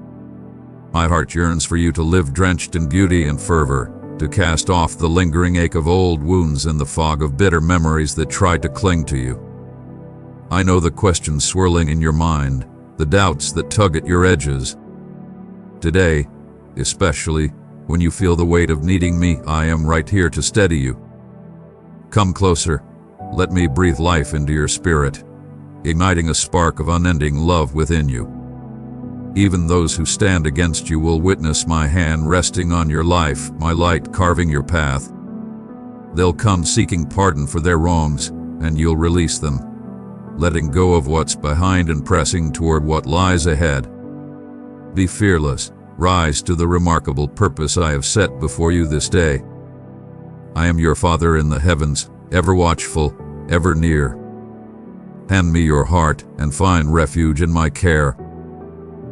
My heart yearns for you to live drenched in beauty and fervor, to cast off the lingering ache of old wounds and the fog of bitter memories that tried to cling to you. I know the questions swirling in your mind, the doubts that tug at your edges. Today, especially, when you feel the weight of needing me, I am right here to steady you. Come closer. Let me breathe life into your spirit, igniting a spark of unending love within you. Even those who stand against you will witness my hand resting on your life, my light carving your path. They'll come seeking pardon for their wrongs, and you'll release them, letting go of what's behind and pressing toward what lies ahead. Be fearless. Rise to the remarkable purpose I have set before you this day. I am your Father in the heavens, ever watchful, ever near. Hand me your heart and find refuge in my care.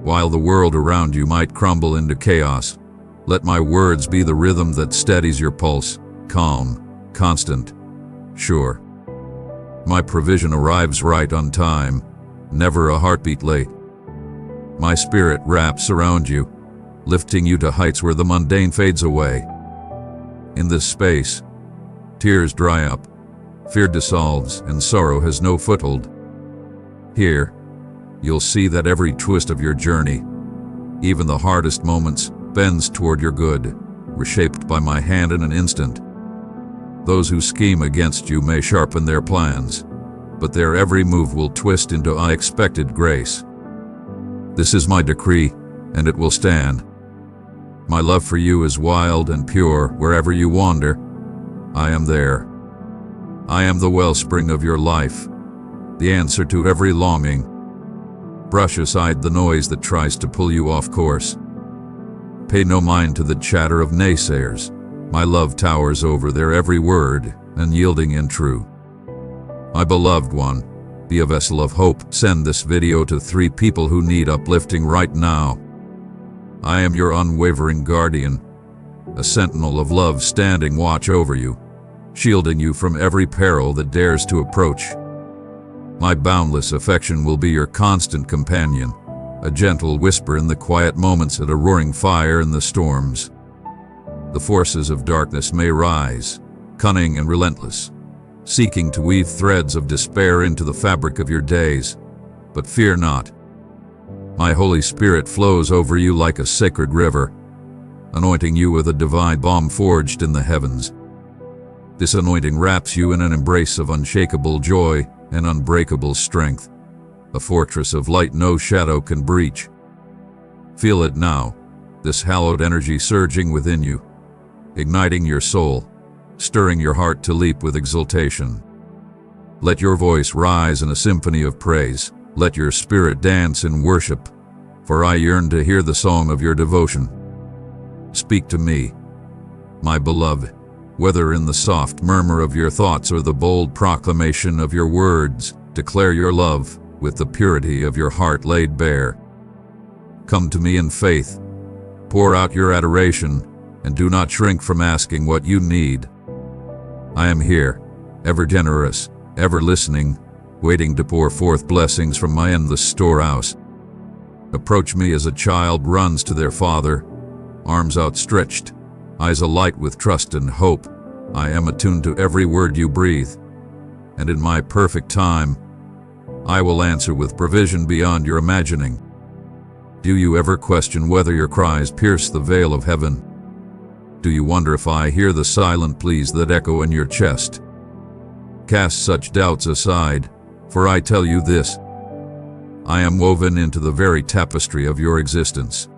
While the world around you might crumble into chaos, let my words be the rhythm that steadies your pulse, calm, constant, sure. My provision arrives right on time, never a heartbeat late. My spirit wraps around you, lifting you to heights where the mundane fades away. In this space, tears dry up, fear dissolves, and sorrow has no foothold. Here, you'll see that every twist of your journey, even the hardest moments, bends toward your good, reshaped by my hand in an instant. Those who scheme against you may sharpen their plans, but their every move will twist into unexpected grace. This is my decree, and it will stand. My love for you is wild and pure. Wherever you wander, I am there. I am the wellspring of your life, the answer to every longing. Brush aside the noise that tries to pull you off course. Pay no mind to the chatter of naysayers. My love towers over their every word, unyielding and true. My beloved one, be a vessel of hope. Send this video to 3 people who need uplifting right now. I am your unwavering guardian, a sentinel of love standing watch over you, shielding you from every peril that dares to approach. My boundless affection will be your constant companion, a gentle whisper in the quiet moments and a roaring fire in the storms. The forces of darkness may rise, cunning and relentless, seeking to weave threads of despair into the fabric of your days, but fear not. My Holy Spirit flows over you like a sacred river, anointing you with a divine balm forged in the heavens. This anointing wraps you in an embrace of unshakable joy and unbreakable strength, a fortress of light no shadow can breach. Feel it now, this hallowed energy surging within you, igniting your soul, stirring your heart to leap with exultation. Let your voice rise in a symphony of praise. Let your spirit dance in worship, for I yearn to hear the song of your devotion. Speak to me, my beloved, whether in the soft murmur of your thoughts or the bold proclamation of your words. Declare your love with the purity of your heart laid bare. Come to me in faith, pour out your adoration, and do not shrink from asking what you need. I am here, ever generous, ever listening, waiting to pour forth blessings from my endless storehouse. Approach me as a child runs to their father, arms outstretched, eyes alight with trust and hope. I am attuned to every word you breathe, and in my perfect time, I will answer with provision beyond your imagining. Do you ever question whether your cries pierce the veil of heaven? Do you wonder if I hear the silent pleas that echo in your chest? Cast such doubts aside, for I tell you this: I am woven into the very tapestry of your existence.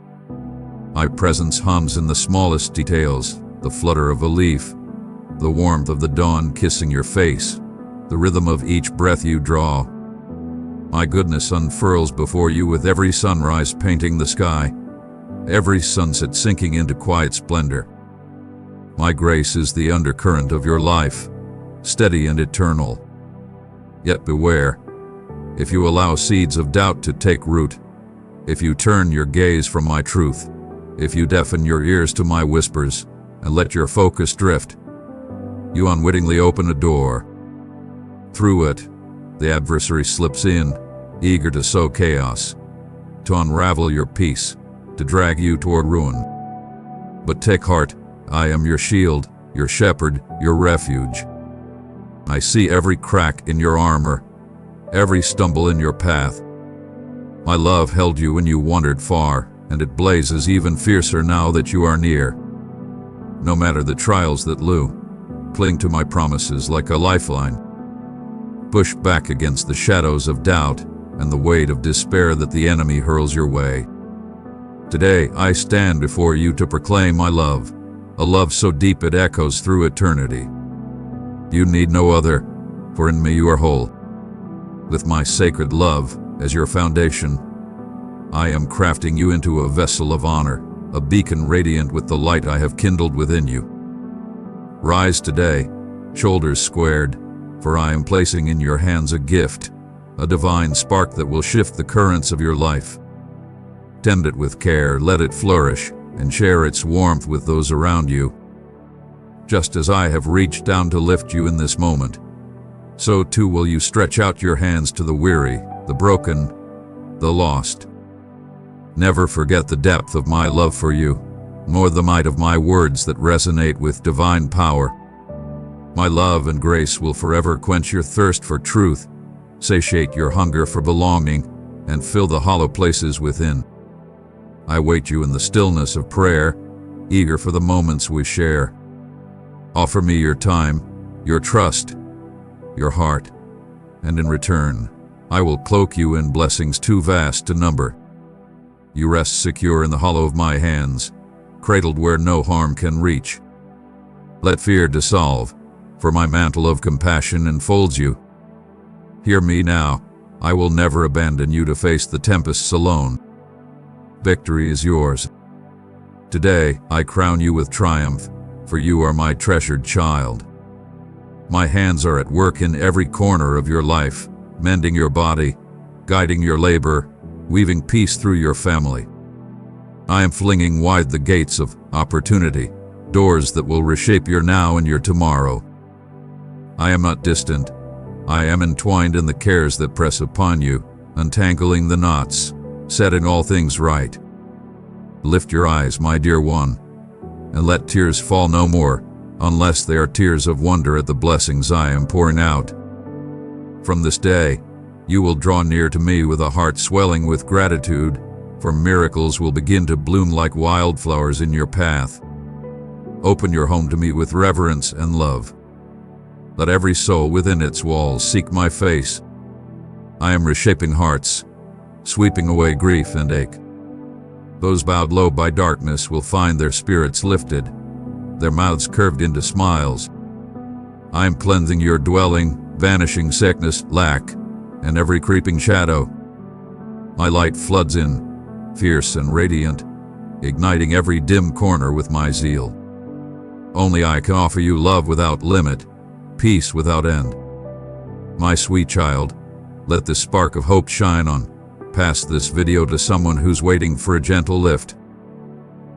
My presence hums in the smallest details, the flutter of a leaf, the warmth of the dawn kissing your face, the rhythm of each breath you draw. My goodness unfurls before you with every sunrise painting the sky, every sunset sinking into quiet splendor. My grace is the undercurrent of your life, steady and eternal. Yet beware, if you allow seeds of doubt to take root, if you turn your gaze from my truth, if you deafen your ears to my whispers and let your focus drift, you unwittingly open a door. Through it, the adversary slips in, eager to sow chaos, to unravel your peace, to drag you toward ruin. But take heart, I am your shield, your shepherd, your refuge. I see every crack in your armor, every stumble in your path. My love held you when you wandered far, and it blazes even fiercer now that you are near. No matter the trials that loom, cling to my promises like a lifeline. Push back against the shadows of doubt and the weight of despair that the enemy hurls your way. Today, I stand before you to proclaim my love, a love so deep it echoes through eternity. You need no other, for in me you are whole. With my sacred love as your foundation, I am crafting you into a vessel of honor, a beacon radiant with the light I have kindled within you. Rise today, shoulders squared, for I am placing in your hands a gift, a divine spark that will shift the currents of your life. Tend it with care, let it flourish, and share its warmth with those around you. Just as I have reached down to lift you in this moment, so too will you stretch out your hands to the weary, the broken, the lost. Never forget the depth of my love for you, nor the might of my words that resonate with divine power. My love and grace will forever quench your thirst for truth, satiate your hunger for belonging, and fill the hollow places within. I wait you in the stillness of prayer, eager for the moments we share. Offer me your time, your trust, your heart, and in return, I will cloak you in blessings too vast to number. You rest secure in the hollow of my hands, cradled where no harm can reach. Let fear dissolve, for my mantle of compassion enfolds you. Hear me now, I will never abandon you to face the tempests alone. Victory is yours. Today, I crown you with triumph, for you are my treasured child. My hands are at work in every corner of your life, mending your body, guiding your labor, weaving peace through your family. I am flinging wide the gates of opportunity, doors that will reshape your now and your tomorrow. I am not distant. I am entwined in the cares that press upon you, untangling the knots, setting all things right. Lift your eyes, my dear one, and let tears fall no more, unless they are tears of wonder at the blessings I am pouring out. From this day, you will draw near to me with a heart swelling with gratitude, for miracles will begin to bloom like wildflowers in your path. Open your home to me with reverence and love. Let every soul within its walls seek my face. I am reshaping hearts, sweeping away grief and ache. Those bowed low by darkness will find their spirits lifted, their mouths curved into smiles. I am cleansing your dwelling, vanishing sickness, lack, and every creeping shadow. My light floods in, fierce and radiant, igniting every dim corner with my zeal. Only I can offer you love without limit, peace without end. My sweet child, let this spark of hope shine on. Pass this video to someone who's waiting for a gentle lift.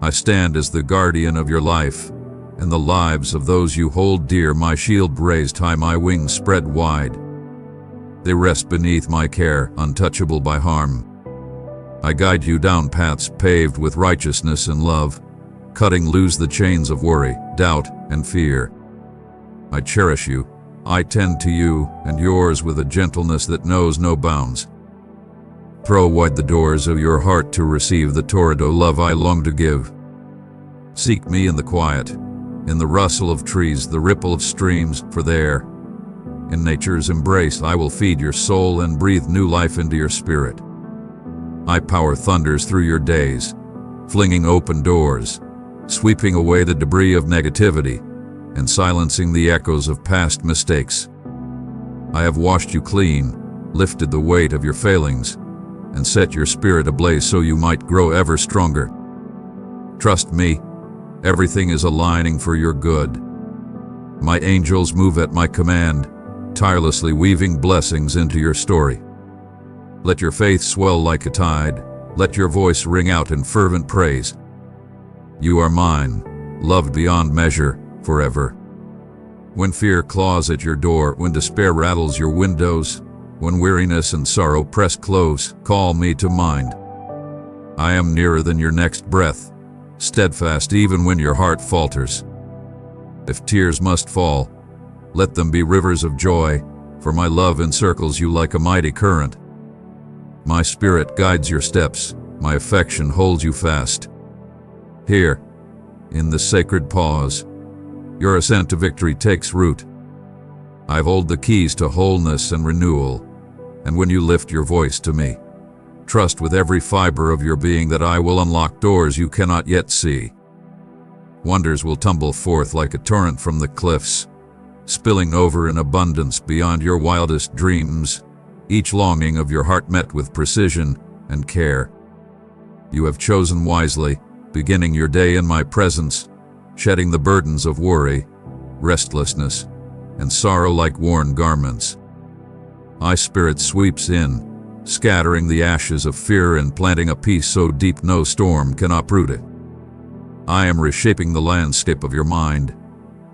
I stand as the guardian of your life, and the lives of those you hold dear, my shield raised high, my wings spread wide. They rest beneath my care, untouchable by harm. I guide you down paths paved with righteousness and love, cutting loose the chains of worry, doubt, and fear. I cherish you, I tend to you and yours with a gentleness that knows no bounds. Throw wide the doors of your heart to receive the torrent of love I long to give. Seek me in the quiet, in the rustle of trees, the ripple of streams, for there, in nature's embrace, I will feed your soul and breathe new life into your spirit. I power thunders through your days, flinging open doors, sweeping away the debris of negativity, and silencing the echoes of past mistakes. I have washed you clean, lifted the weight of your failings, and set your spirit ablaze so you might grow ever stronger. Trust me, everything is aligning for your good. My angels move at my command, tirelessly weaving blessings into your story. Let your faith swell like a tide, let your voice ring out in fervent praise. You are mine, loved beyond measure, forever. When fear claws at your door, when despair rattles your windows, when weariness and sorrow press close, call me to mind. I am nearer than your next breath, steadfast even when your heart falters. If tears must fall, let them be rivers of joy, for my love encircles you like a mighty current. My spirit guides your steps, my affection holds you fast. Here, in the sacred pause, your ascent to victory takes root. I hold the keys to wholeness and renewal, and when you lift your voice to me, trust with every fiber of your being that I will unlock doors you cannot yet see. Wonders will tumble forth like a torrent from the cliffs, spilling over in abundance beyond your wildest dreams, each longing of your heart met with precision and care. You have chosen wisely, beginning your day in my presence, shedding the burdens of worry, restlessness, and sorrow like worn garments. My spirit sweeps in, scattering the ashes of fear and planting a peace so deep no storm can uproot it. I am reshaping the landscape of your mind,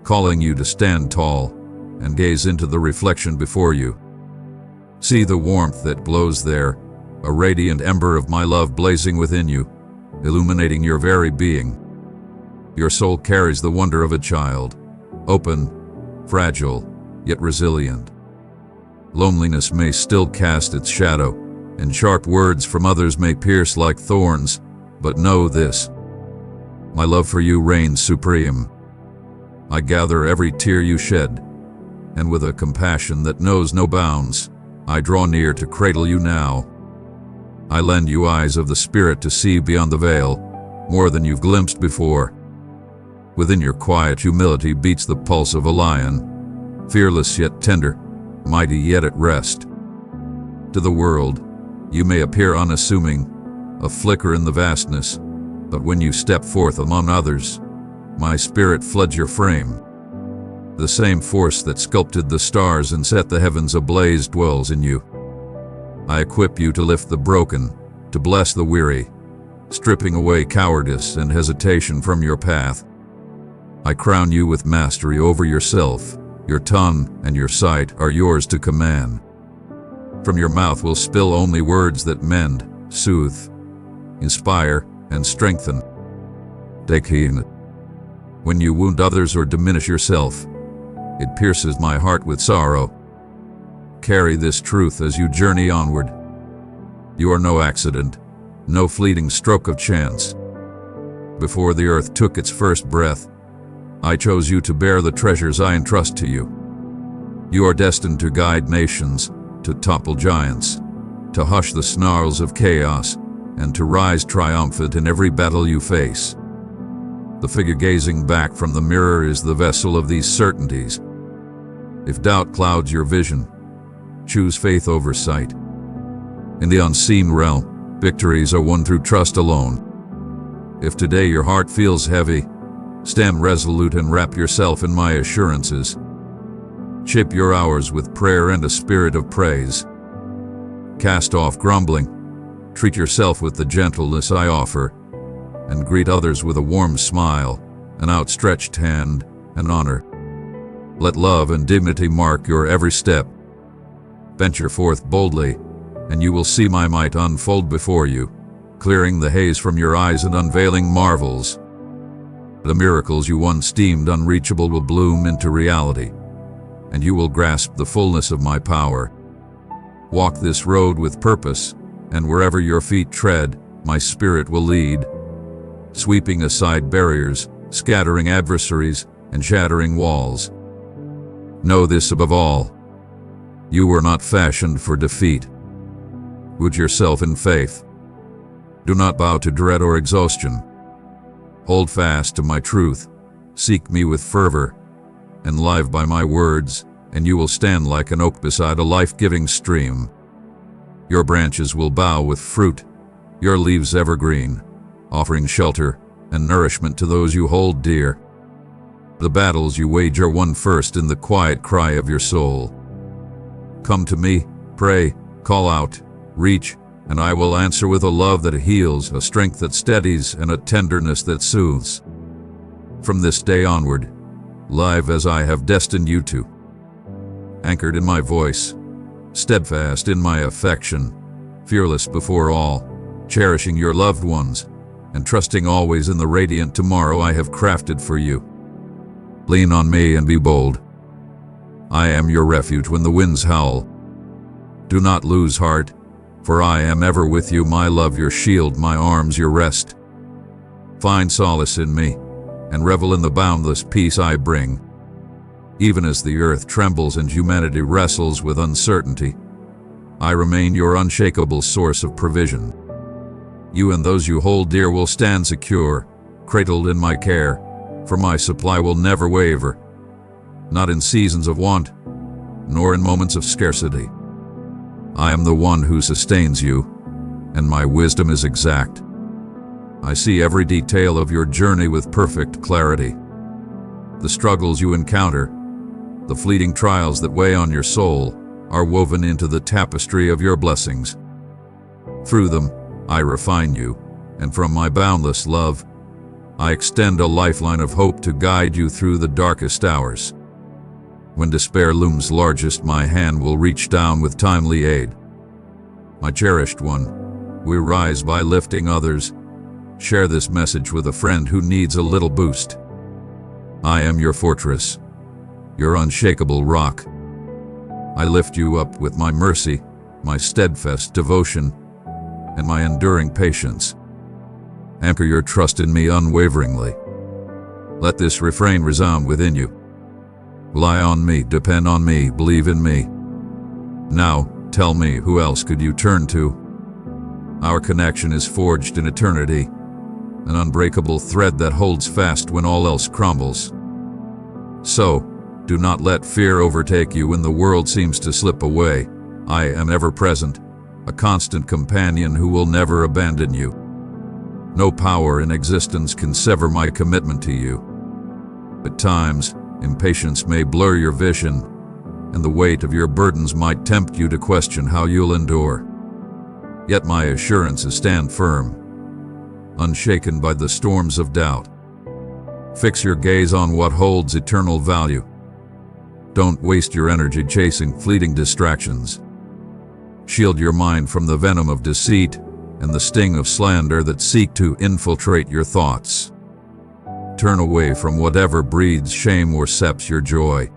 calling you to stand tall and gaze into the reflection before you. See the warmth that glows there, a radiant ember of my love blazing within you, illuminating your very being. Your soul carries the wonder of a child, open, fragile, yet resilient. Loneliness may still cast its shadow, and sharp words from others may pierce like thorns, but know this: my love for you reigns supreme. I gather every tear you shed, and with a compassion that knows no bounds, I draw near to cradle you now. I lend you eyes of the Spirit to see beyond the veil, more than you've glimpsed before. Within your quiet humility beats the pulse of a lion, fearless yet tender, mighty yet at rest. To the world, you may appear unassuming, a flicker in the vastness, but when you step forth among others, my spirit floods your frame. The same force that sculpted the stars and set the heavens ablaze dwells in you. I equip you to lift the broken, to bless the weary, stripping away cowardice and hesitation from your path. I crown you with mastery over yourself. Your tongue and your sight are yours to command. From your mouth will spill only words that mend, soothe, inspire, and strengthen. Take heed. When you wound others or diminish yourself, it pierces my heart with sorrow. Carry this truth as you journey onward. You are no accident, no fleeting stroke of chance. Before the earth took its first breath, I chose you to bear the treasures I entrust to you. You are destined to guide nations, to topple giants, to hush the snarls of chaos, and to rise triumphant in every battle you face. The figure gazing back from the mirror is the vessel of these certainties. If doubt clouds your vision, choose faith over sight. In the unseen realm, victories are won through trust alone. If today your heart feels heavy, stand resolute and wrap yourself in my assurances. Shape your hours with prayer and a spirit of praise. Cast off grumbling. Treat yourself with the gentleness I offer. and greet others with a warm smile, an outstretched hand, and honor. Let love and dignity mark your every step. Venture forth boldly, and you will see my might unfold before you, clearing the haze from your eyes and unveiling marvels. The miracles you once deemed unreachable will bloom into reality, and you will grasp the fullness of my power. Walk this road with purpose, and wherever your feet tread, my spirit will lead, sweeping aside barriers, scattering adversaries, and shattering walls. Know this above all: you were not fashioned for defeat. Root yourself in faith. Do not bow to dread or exhaustion. Hold fast to my truth, seek me with fervor, and live by my words, and you will stand like an oak beside a life-giving stream. Your branches will bow with fruit, your leaves evergreen, offering shelter and nourishment to those you hold dear. The battles you wage are won first in the quiet cry of your soul. Come to me, pray, call out, reach, and I will answer with a love that heals, a strength that steadies, and a tenderness that soothes. From this day onward, live as I have destined you to. Anchored in my voice, steadfast in my affection, fearless before all, cherishing your loved ones, and trusting always in the radiant tomorrow I have crafted for you. Lean on me and be bold. I am your refuge when the winds howl. Do not lose heart, for I am ever with you, my love your shield, my arms your rest. Find solace in me, and revel in the boundless peace I bring. Even as the earth trembles and humanity wrestles with uncertainty, I remain your unshakable source of provision. You and those you hold dear will stand secure, cradled in my care, for my supply will never waver, not in seasons of want, nor in moments of scarcity. I am the one who sustains you, and my wisdom is exact. I see every detail of your journey with perfect clarity. The struggles you encounter, the fleeting trials that weigh on your soul, are woven into the tapestry of your blessings. Through them, I refine you, and from my boundless love, I extend a lifeline of hope to guide you through the darkest hours. When despair looms largest, my hand will reach down with timely aid. My cherished one, we rise by lifting others. Share this message with a friend who needs a little boost. I am your fortress, your unshakable rock. I lift you up with my mercy, my steadfast devotion, and my enduring patience. Anchor your trust in me unwaveringly. Let this refrain resound within you. Rely on me, depend on me, believe in me. Now, tell me, who else could you turn to? Our connection is forged in eternity, an unbreakable thread that holds fast when all else crumbles. So, do not let fear overtake you when the world seems to slip away. I am ever present, a constant companion who will never abandon you. No power in existence can sever my commitment to you. At times, impatience may blur your vision, and the weight of your burdens might tempt you to question how you'll endure. Yet my assurances stand firm, unshaken by the storms of doubt. Fix your gaze on what holds eternal value. Don't waste your energy chasing fleeting distractions. Shield your mind from the venom of deceit and the sting of slander that seek to infiltrate your thoughts. Turn away from whatever breeds shame or saps your joy.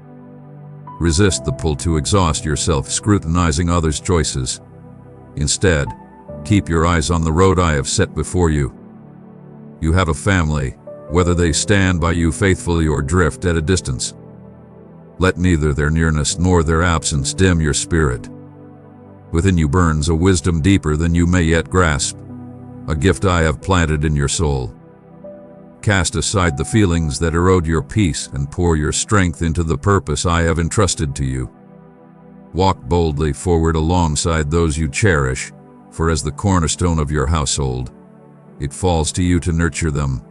Resist the pull to exhaust yourself scrutinizing others' choices. Instead, keep your eyes on the road I have set before you. You have a family, whether they stand by you faithfully or drift at a distance. Let neither their nearness nor their absence dim your spirit. Within you burns a wisdom deeper than you may yet grasp, a gift I have planted in your soul. Cast aside the feelings that erode your peace and pour your strength into the purpose I have entrusted to you. Walk boldly forward alongside those you cherish, for as the cornerstone of your household, it falls to you to nurture them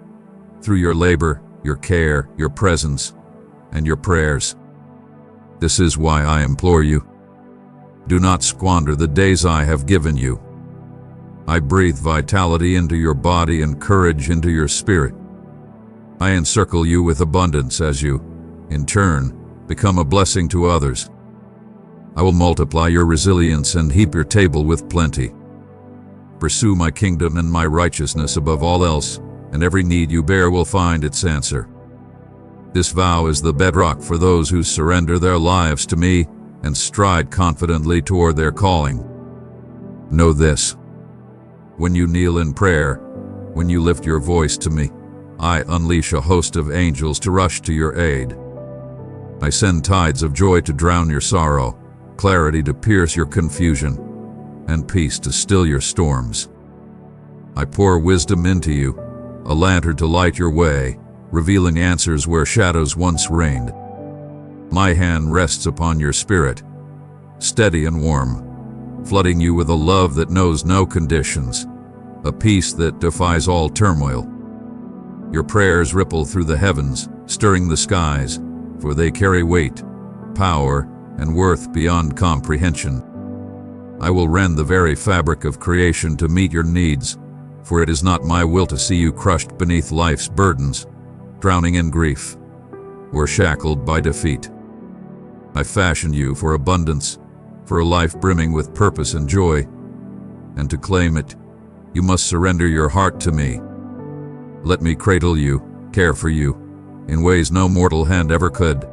through your labor, your care, your presence, and your prayers. This is why I implore you. Do not squander the days I have given you. I breathe vitality into your body and courage into your spirit. I encircle you with abundance as you, in turn, become a blessing to others. I will multiply your resilience and heap your table with plenty. Pursue my kingdom and my righteousness above all else, and every need you bear will find its answer. This vow is the bedrock for those who surrender their lives to me and stride confidently toward their calling. Know this: when you kneel in prayer, when you lift your voice to me, I unleash a host of angels to rush to your aid. I send tides of joy to drown your sorrow, clarity to pierce your confusion, and peace to still your storms. I pour wisdom into you, a lantern to light your way, revealing answers where shadows once reigned. My hand rests upon your spirit, steady and warm, flooding you with a love that knows no conditions, a peace that defies all turmoil. Your prayers ripple through the heavens, stirring the skies, for they carry weight, power, and worth beyond comprehension. I will rend the very fabric of creation to meet your needs, for it is not my will to see you crushed beneath life's burdens, drowning in grief, or shackled by defeat. I fashioned you for abundance, for a life brimming with purpose and joy, and to claim it, you must surrender your heart to me. Let me cradle you, care for you, in ways no mortal hand ever could.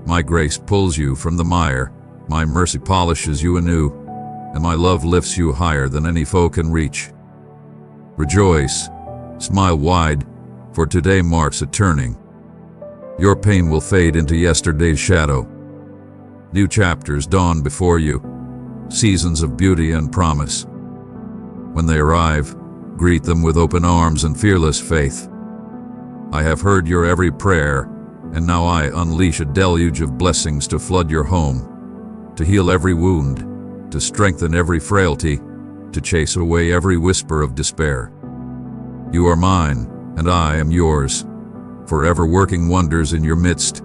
My grace pulls you from the mire, my mercy polishes you anew, and my love lifts you higher than any foe can reach. Rejoice, smile wide, for today marks a turning. Your pain will fade into yesterday's shadow. New chapters dawn before you, seasons of beauty and promise. When they arrive, greet them with open arms and fearless faith. I have heard your every prayer, and now I unleash a deluge of blessings to flood your home, to heal every wound, to strengthen every frailty, to chase away every whisper of despair. You are mine, and I am yours, forever working wonders in your midst.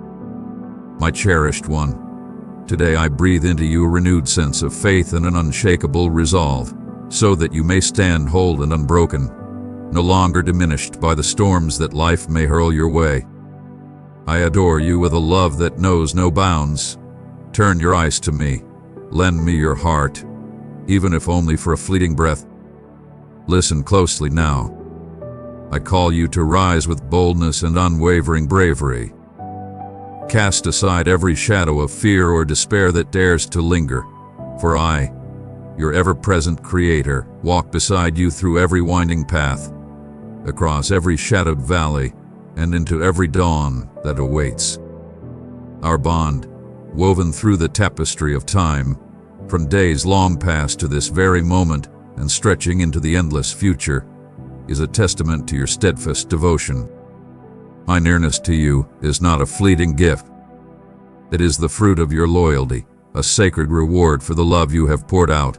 My cherished one, today I breathe into you a renewed sense of faith and an unshakable resolve, so that you may stand whole and unbroken, no longer diminished by the storms that life may hurl your way. I adore you with a love that knows no bounds. Turn your eyes to me, lend me your heart, even if only for a fleeting breath. Listen closely now. I call you to rise with boldness and unwavering bravery. Cast aside every shadow of fear or despair that dares to linger, for I, your ever-present Creator, walk beside you through every winding path, across every shadowed valley, and into every dawn that awaits. Our bond, woven through the tapestry of time, from days long past to this very moment and stretching into the endless future, is a testament to your steadfast devotion. My nearness to you is not a fleeting gift. It is the fruit of your loyalty, a sacred reward for the love you have poured out.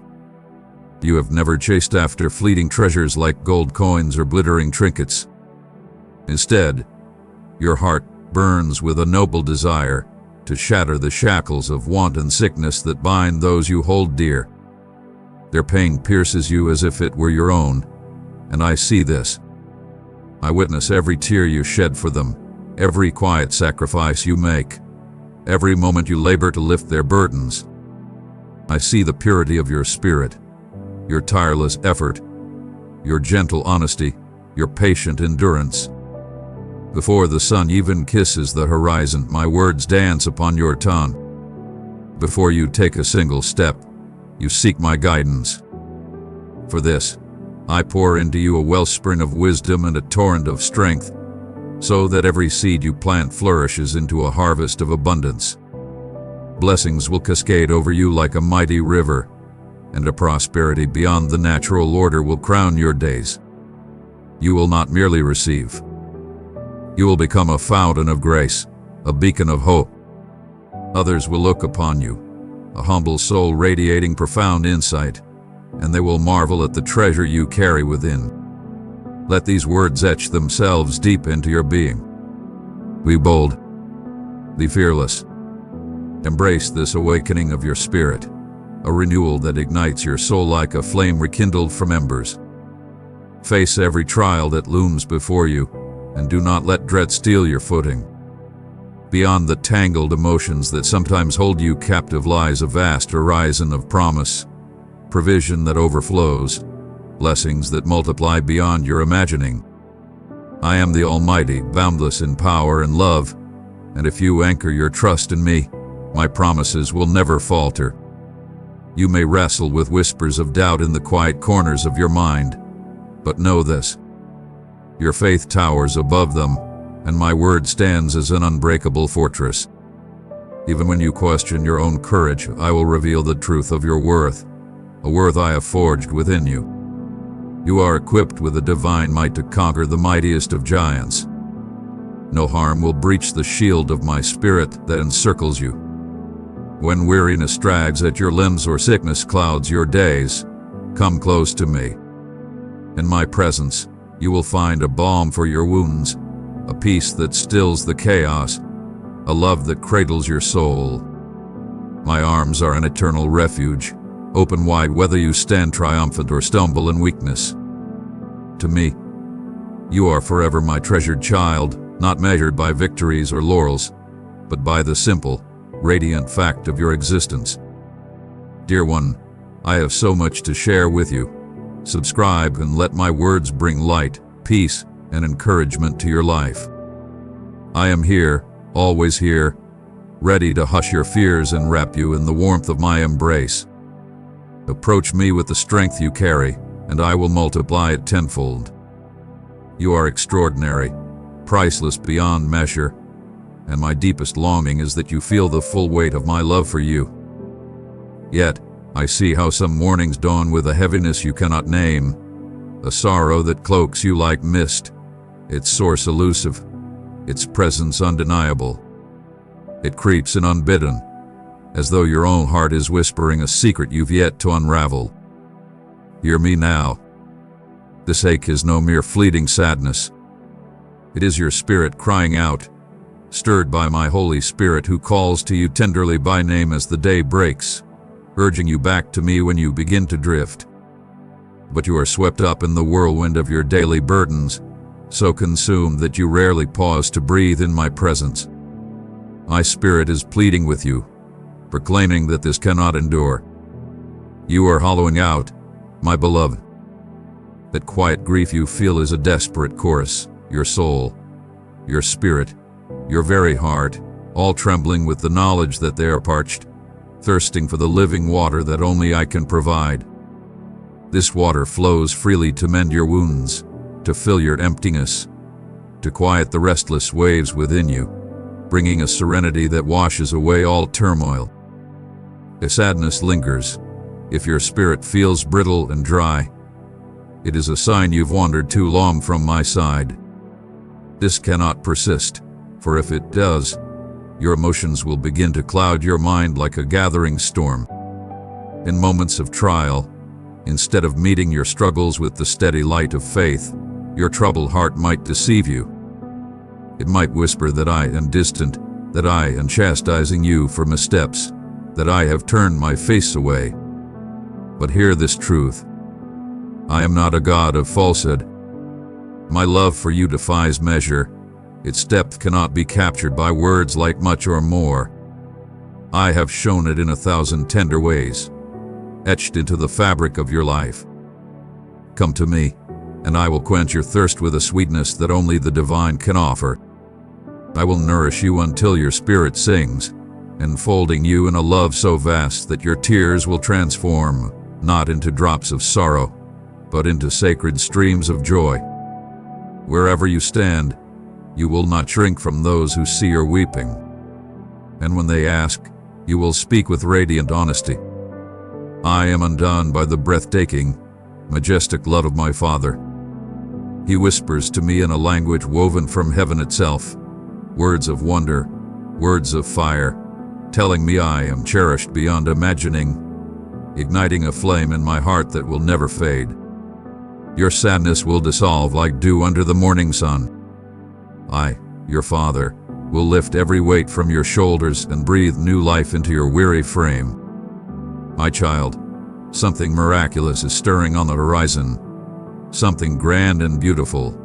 You have never chased after fleeting treasures like gold coins or glittering trinkets. Instead, your heart burns with a noble desire to shatter the shackles of want and sickness that bind those you hold dear. Their pain pierces you as if it were your own, and I see this. I witness every tear you shed for them, every quiet sacrifice you make, every moment you labor to lift their burdens. I see the purity of your spirit, your tireless effort, your gentle honesty, your patient endurance. Before the sun even kisses the horizon, my words dance upon your tongue. Before you take a single step, you seek my guidance. For this, I pour into you a wellspring of wisdom and a torrent of strength, so that every seed you plant flourishes into a harvest of abundance. Blessings will cascade over you like a mighty river, and a prosperity beyond the natural order will crown your days. You will not merely receive. You will become a fountain of grace, a beacon of hope. Others will look upon you, a humble soul radiating profound insight, and they will marvel at the treasure you carry within. Let these words etch themselves deep into your being. Be bold. Be fearless. Embrace this awakening of your spirit, a renewal that ignites your soul like a flame rekindled from embers. Face every trial that looms before you, and do not let dread steal your footing. Beyond the tangled emotions that sometimes hold you captive lies a vast horizon of promise, provision that overflows, blessings that multiply beyond your imagining. I am the Almighty, boundless in power and love, and if you anchor your trust in me, my promises will never falter. You may wrestle with whispers of doubt in the quiet corners of your mind, but know this: your faith towers above them, and my word stands as an unbreakable fortress. Even when you question your own courage, I will reveal the truth of your worth, a worth I have forged within you. You are equipped with a divine might to conquer the mightiest of giants. No harm will breach the shield of my spirit that encircles you. When weariness drags at your limbs or sickness clouds your days, come close to me. In my presence, you will find a balm for your wounds, a peace that stills the chaos, a love that cradles your soul. My arms are an eternal refuge, open wide whether you stand triumphant or stumble in weakness. To me, you are forever my treasured child, not measured by victories or laurels, but by the simple, radiant fact of your existence. Dear one, I have so much to share with you. Subscribe and let my words bring light, peace, and encouragement to your life. I am here, always here, ready to hush your fears and wrap you in the warmth of my embrace. Approach me with the strength you carry, and I will multiply it tenfold. You are extraordinary, priceless beyond measure, and my deepest longing is that you feel the full weight of my love for you. Yet, I see how some mornings dawn with a heaviness you cannot name, a sorrow that cloaks you like mist, its source elusive, its presence undeniable. It creeps in unbidden, as though your own heart is whispering a secret you've yet to unravel. Hear me now. This ache is no mere fleeting sadness. It is your spirit crying out, stirred by my Holy Spirit who calls to you tenderly by name as the day breaks, urging you back to me when you begin to drift. But you are swept up in the whirlwind of your daily burdens, so consumed that you rarely pause to breathe in my presence. My spirit is pleading with you, proclaiming that this cannot endure. You are hollowing out, my beloved. That quiet grief you feel is a desperate chorus, your soul, your spirit, your very heart, all trembling with the knowledge that they are parched, thirsting for the living water that only I can provide. This water flows freely to mend your wounds, to fill your emptiness, to quiet the restless waves within you, bringing a serenity that washes away all turmoil. If sadness lingers, if your spirit feels brittle and dry, it is a sign you've wandered too long from my side. This cannot persist, for if it does, your emotions will begin to cloud your mind like a gathering storm. In moments of trial, instead of meeting your struggles with the steady light of faith, your troubled heart might deceive you. It might whisper that I am distant, that I am chastising you for missteps, that I have turned my face away. But hear this truth. I am not a God of falsehood. My love for you defies measure. Its depth cannot be captured by words like much or more. I have shown it in 1,000 tender ways, etched into the fabric of your life. Come to me, and I will quench your thirst with a sweetness that only the divine can offer. I will nourish you until your spirit sings, enfolding you in a love so vast that your tears will transform, not into drops of sorrow, but into sacred streams of joy. Wherever you stand, you will not shrink from those who see your weeping. And when they ask, you will speak with radiant honesty. I am undone by the breathtaking, majestic love of my Father. He whispers to me in a language woven from heaven itself, words of wonder, words of fire, telling me I am cherished beyond imagining, igniting a flame in my heart that will never fade. Your sadness will dissolve like dew under the morning sun. I, your Father, will lift every weight from your shoulders and breathe new life into your weary frame. My child, something miraculous is stirring on the horizon. Something grand and beautiful,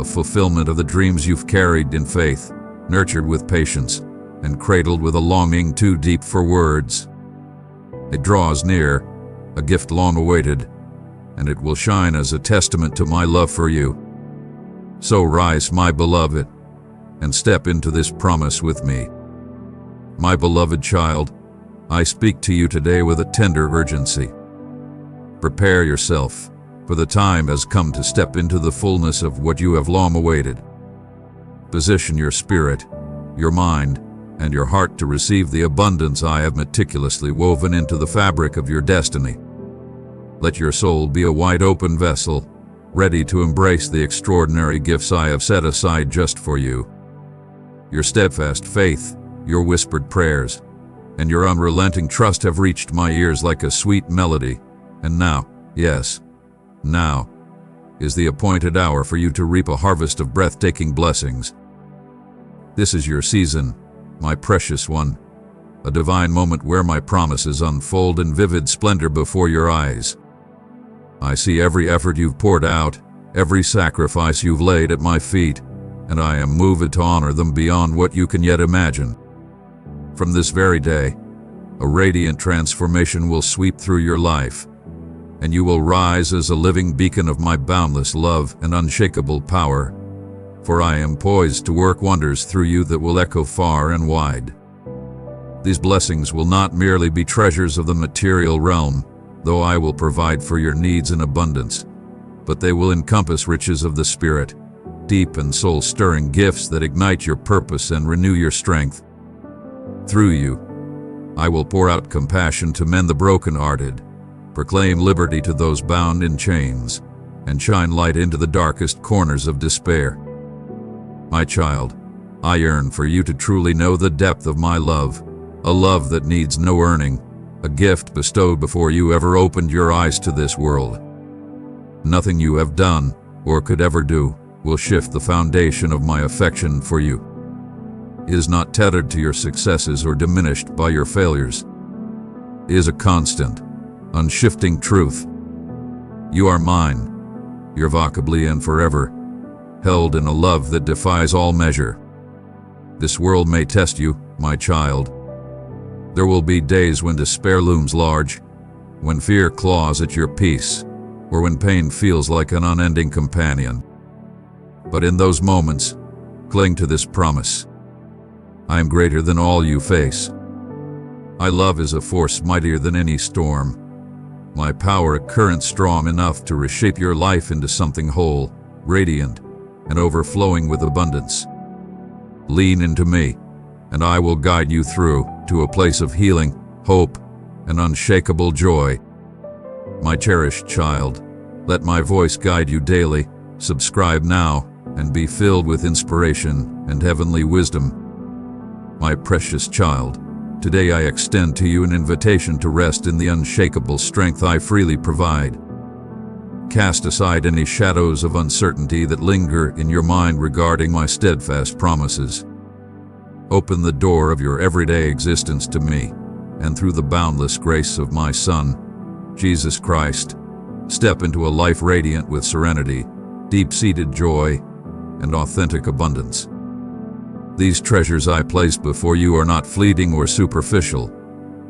a fulfillment of the dreams you've carried in faith, nurtured with patience, and cradled with a longing too deep for words. It draws near, a gift long awaited, and it will shine as a testament to my love for you. So rise, my beloved, and step into this promise with me. My beloved child, I speak to you today with a tender urgency. Prepare yourself, for the time has come to step into the fullness of what you have long awaited. Position your spirit, your mind, and your heart to receive the abundance I have meticulously woven into the fabric of your destiny. Let your soul be a wide-open vessel, ready to embrace the extraordinary gifts I have set aside just for you. Your steadfast faith, your whispered prayers, and your unrelenting trust have reached my ears like a sweet melody, and now, yes, now, is the appointed hour for you to reap a harvest of breathtaking blessings. This is your season, my precious one, a divine moment where my promises unfold in vivid splendor before your eyes. I see every effort you've poured out, every sacrifice you've laid at my feet, and I am moved to honor them beyond what you can yet imagine. From this very day, a radiant transformation will sweep through your life, and you will rise as a living beacon of my boundless love and unshakable power, for I am poised to work wonders through you that will echo far and wide. These blessings will not merely be treasures of the material realm, though I will provide for your needs in abundance, but they will encompass riches of the Spirit, deep and soul-stirring gifts that ignite your purpose and renew your strength. Through you, I will pour out compassion to mend the broken-hearted, proclaim liberty to those bound in chains, and shine light into the darkest corners of despair. My child, I yearn for you to truly know the depth of my love, a love that needs no earning, a gift bestowed before you ever opened your eyes to this world. Nothing you have done, or could ever do, will shift the foundation of my affection for you. It is not tethered to your successes or diminished by your failures. It is a constant, unshifting truth. You are mine, irrevocably and forever, held in a love that defies all measure. This world may test you, my child. There will be days when despair looms large, when fear claws at your peace, or when pain feels like an unending companion. But in those moments, cling to this promise. I am greater than all you face. My love is a force mightier than any storm. My power a current strong enough to reshape your life into something whole, radiant, and overflowing with abundance. Lean into me, and I will guide you through to a place of healing, hope, and unshakable joy. My cherished child, let my voice guide you daily. Subscribe now and be filled with inspiration and heavenly wisdom. My precious child, today I extend to you an invitation to rest in the unshakable strength I freely provide. Cast aside any shadows of uncertainty that linger in your mind regarding my steadfast promises. Open the door of your everyday existence to me, and through the boundless grace of my Son, Jesus Christ, step into a life radiant with serenity, deep-seated joy, and authentic abundance. These treasures I place before you are not fleeting or superficial,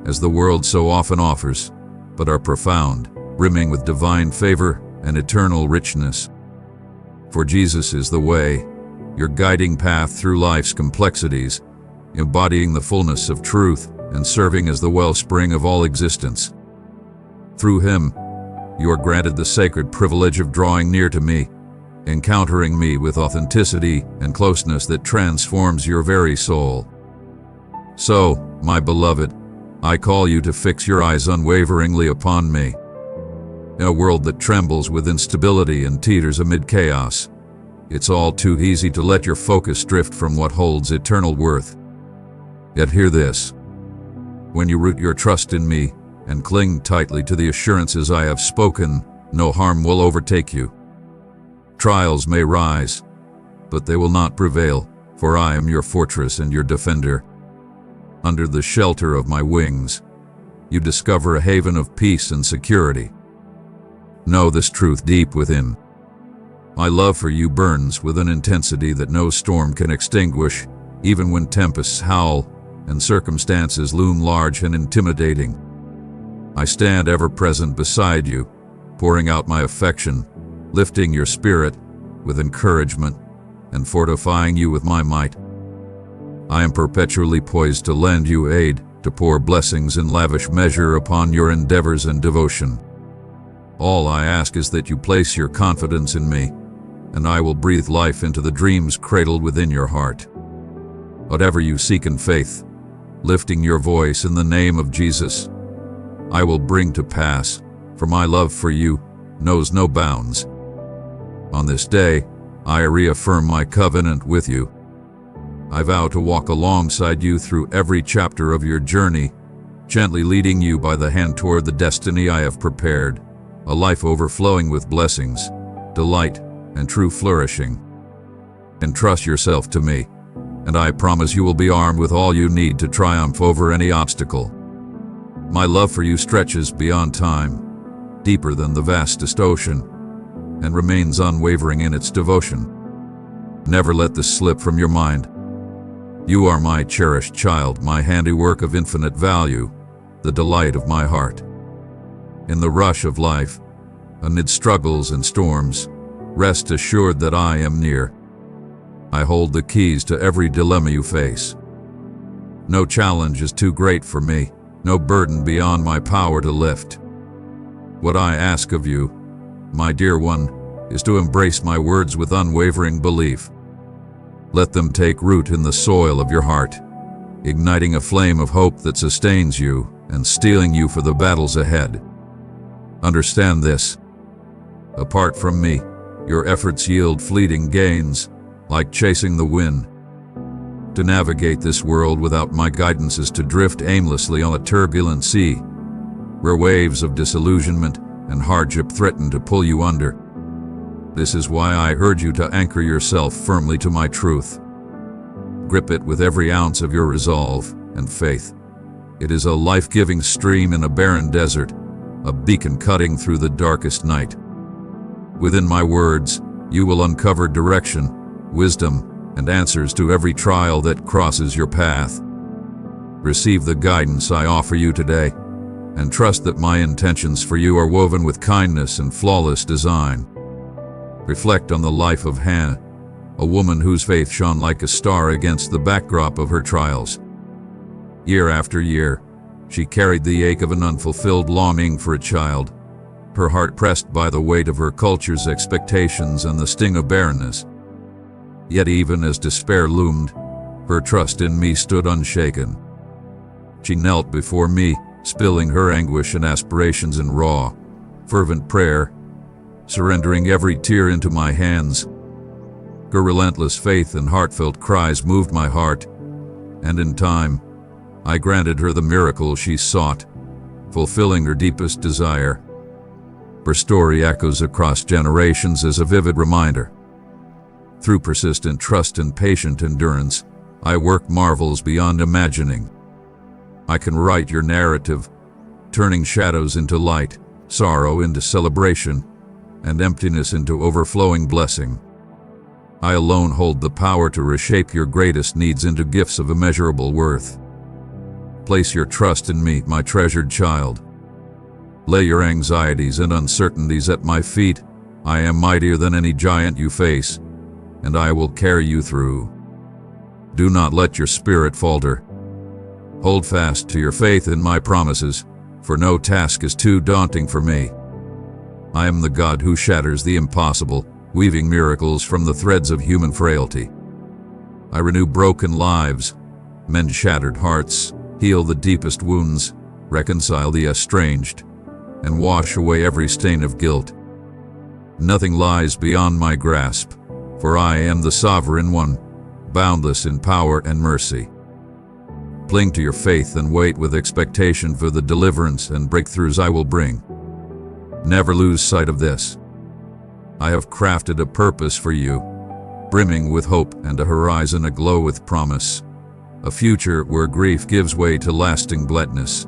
as the world so often offers, but are profound, brimming with divine favor and eternal richness. For Jesus is the way, your guiding path through life's complexities, embodying the fullness of truth and serving as the wellspring of all existence. Through him, you are granted the sacred privilege of drawing near to me, encountering me with authenticity and closeness that transforms your very soul. So, my beloved, I call you to fix your eyes unwaveringly upon me. In a world that trembles with instability and teeters amid chaos, it's all too easy to let your focus drift from what holds eternal worth. Yet hear this. When you root your trust in me and cling tightly to the assurances I have spoken, no harm will overtake you. Trials may rise, but they will not prevail, for I am your fortress and your defender. Under the shelter of my wings, you discover a haven of peace and security. Know this truth deep within. My love for you burns with an intensity that no storm can extinguish, even when tempests howl and circumstances loom large and intimidating. I stand ever present beside you, pouring out my affection, lifting your spirit with encouragement, and fortifying you with my might. I am perpetually poised to lend you aid, to pour blessings in lavish measure upon your endeavors and devotion. All I ask is that you place your confidence in me, and I will breathe life into the dreams cradled within your heart. Whatever you seek in faith, lifting your voice in the name of Jesus, I will bring to pass, for my love for you knows no bounds. On this day, I reaffirm my covenant with you. I vow to walk alongside you through every chapter of your journey, gently leading you by the hand toward the destiny I have prepared, a life overflowing with blessings, delight, and true flourishing. Entrust yourself to me, and I promise you will be armed with all you need to triumph over any obstacle. My love for you stretches beyond time, deeper than the vastest ocean, and remains unwavering in its devotion. Never let this slip from your mind. You are my cherished child, my handiwork of infinite value, the delight of my heart. In the rush of life, amid struggles and storms, rest assured that I am near. I hold the keys to every dilemma you face. No challenge is too great for me, no burden beyond my power to lift. What I ask of you, my dear one, is to embrace my words with unwavering belief. Let them take root in the soil of your heart, igniting a flame of hope that sustains you and steeling you for the battles ahead. Understand this. Apart from me, your efforts yield fleeting gains, like chasing the wind. To navigate this world without my guidance is to drift aimlessly on a turbulent sea, where waves of disillusionment and hardship threaten to pull you under. This is why I urge you to anchor yourself firmly to my truth. Grip it with every ounce of your resolve and faith. It is a life-giving stream in a barren desert, a beacon cutting through the darkest night. Within my words, you will uncover direction, wisdom, and answers to every trial that crosses your path. Receive the guidance I offer you today, and trust that my intentions for you are woven with kindness and flawless design. Reflect on the life of Hannah, a woman whose faith shone like a star against the backdrop of her trials. Year after year, she carried the ache of an unfulfilled longing for a child, her heart pressed by the weight of her culture's expectations and the sting of barrenness. Yet even as despair loomed, her trust in me stood unshaken. She knelt before me, spilling her anguish and aspirations in raw, fervent prayer, surrendering every tear into my hands. Her relentless faith and heartfelt cries moved my heart, and in time, I granted her the miracle she sought, fulfilling her deepest desire. Her story echoes across generations as a vivid reminder. Through persistent trust and patient endurance, I work marvels beyond imagining. I can write your narrative, turning shadows into light, sorrow into celebration, and emptiness into overflowing blessing. I alone hold the power to reshape your greatest needs into gifts of immeasurable worth. Place your trust in me, my treasured child. Lay your anxieties and uncertainties at my feet. I am mightier than any giant you face, and I will carry you through. Do not let your spirit falter. Hold fast to your faith in my promises, for no task is too daunting for me. I am the God who shatters the impossible, weaving miracles from the threads of human frailty. I renew broken lives, mend shattered hearts, heal the deepest wounds, reconcile the estranged, and wash away every stain of guilt. Nothing lies beyond my grasp, for I am the Sovereign One, boundless in power and mercy. Cling to your faith and wait with expectation for the deliverance and breakthroughs I will bring. Never lose sight of this. I have crafted a purpose for you, brimming with hope and a horizon aglow with promise, a future where grief gives way to lasting gladness.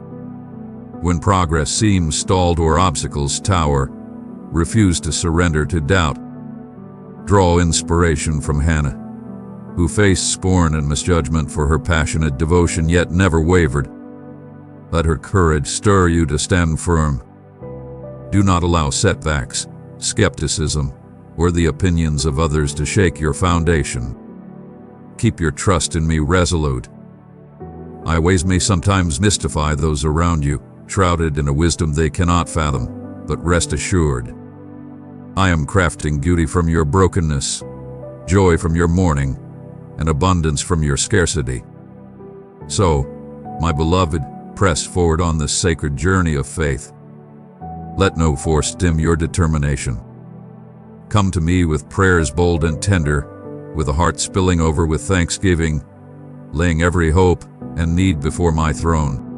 When progress seems stalled or obstacles tower, refuse to surrender to doubt. Draw inspiration from Hannah, who faced scorn and misjudgment for her passionate devotion yet never wavered. Let her courage stir you to stand firm. Do not allow setbacks, skepticism, or the opinions of others to shake your foundation. Keep your trust in me resolute. My ways may sometimes mystify those around you, shrouded in a wisdom they cannot fathom, but rest assured, I am crafting beauty from your brokenness, joy from your mourning, and abundance from your scarcity. So, my beloved, press forward on this sacred journey of faith. Let no force dim your determination. Come to me with prayers bold and tender, with a heart spilling over with thanksgiving, laying every hope and need before my throne.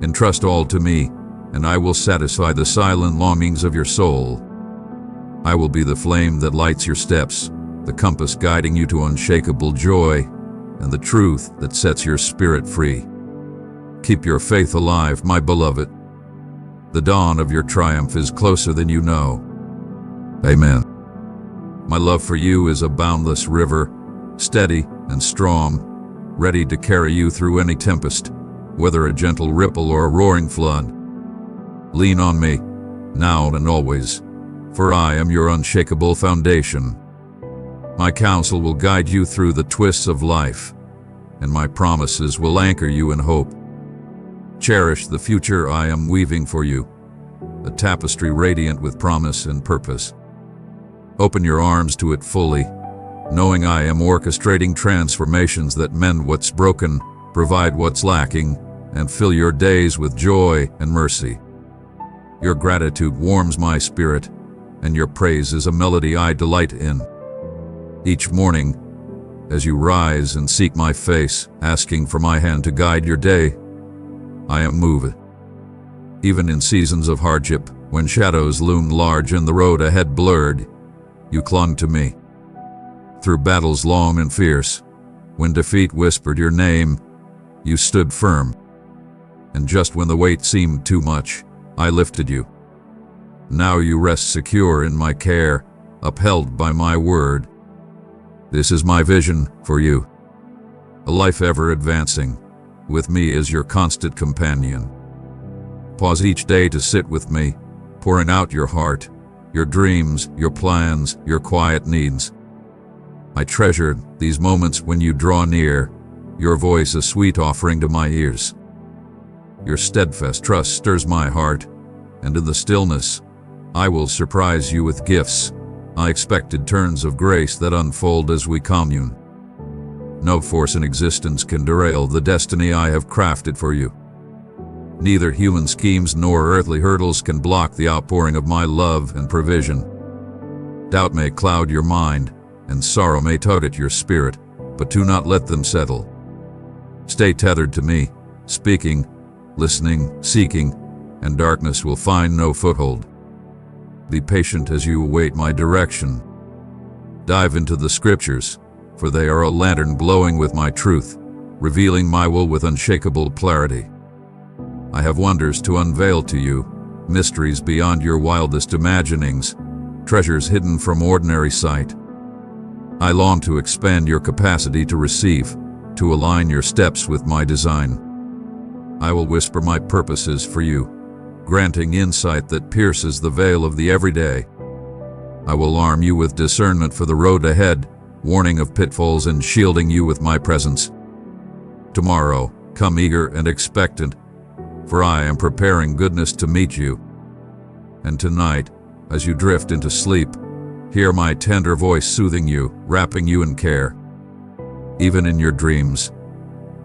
Entrust all to me, and I will satisfy the silent longings of your soul. I will be the flame that lights your steps, the compass guiding you to unshakable joy, and the truth that sets your spirit free. Keep your faith alive, my beloved. The dawn of your triumph is closer than you know. Amen. My love for you is a boundless river, steady and strong, ready to carry you through any tempest, whether a gentle ripple or a roaring flood. Lean on me, now and always, for I am your unshakable foundation. My counsel will guide you through the twists of life, and my promises will anchor you in hope. Cherish the future I am weaving for you, a tapestry radiant with promise and purpose. Open your arms to it fully, knowing I am orchestrating transformations that mend what's broken, provide what's lacking, and fill your days with joy and mercy. Your gratitude warms my spirit, and your praise is a melody I delight in. Each morning, as you rise and seek my face, asking for my hand to guide your day, I am moved. Even in seasons of hardship, when shadows loomed large and the road ahead blurred, you clung to me. Through battles long and fierce, when defeat whispered your name, you stood firm. And just when the weight seemed too much, I lifted you. Now you rest secure in my care, upheld by my word. This is my vision for you. A life ever advancing, with me as your constant companion. Pause each day to sit with me, pouring out your heart, your dreams, your plans, your quiet needs. I treasure these moments when you draw near, your voice a sweet offering to my ears. Your steadfast trust stirs my heart, and in the stillness, I will surprise you with gifts, unexpected turns of grace that unfold as we commune. No force in existence can derail the destiny I have crafted for you. Neither human schemes nor earthly hurdles can block the outpouring of my love and provision. Doubt may cloud your mind, and sorrow may tug at your spirit, but do not let them settle. Stay tethered to me, speaking, listening, seeking, and darkness will find no foothold. Be patient as you await my direction. Dive into the scriptures, for they are a lantern glowing with my truth, revealing my will with unshakable clarity. I have wonders to unveil to you, mysteries beyond your wildest imaginings, treasures hidden from ordinary sight. I long to expand your capacity to receive, to align your steps with my design. I will whisper my purposes for you, granting insight that pierces the veil of the everyday. I will arm you with discernment for the road ahead, warning of pitfalls and shielding you with my presence. Tomorrow, come eager and expectant, for I am preparing goodness to meet you. And tonight, as you drift into sleep, hear my tender voice soothing you, wrapping you in care. Even in your dreams,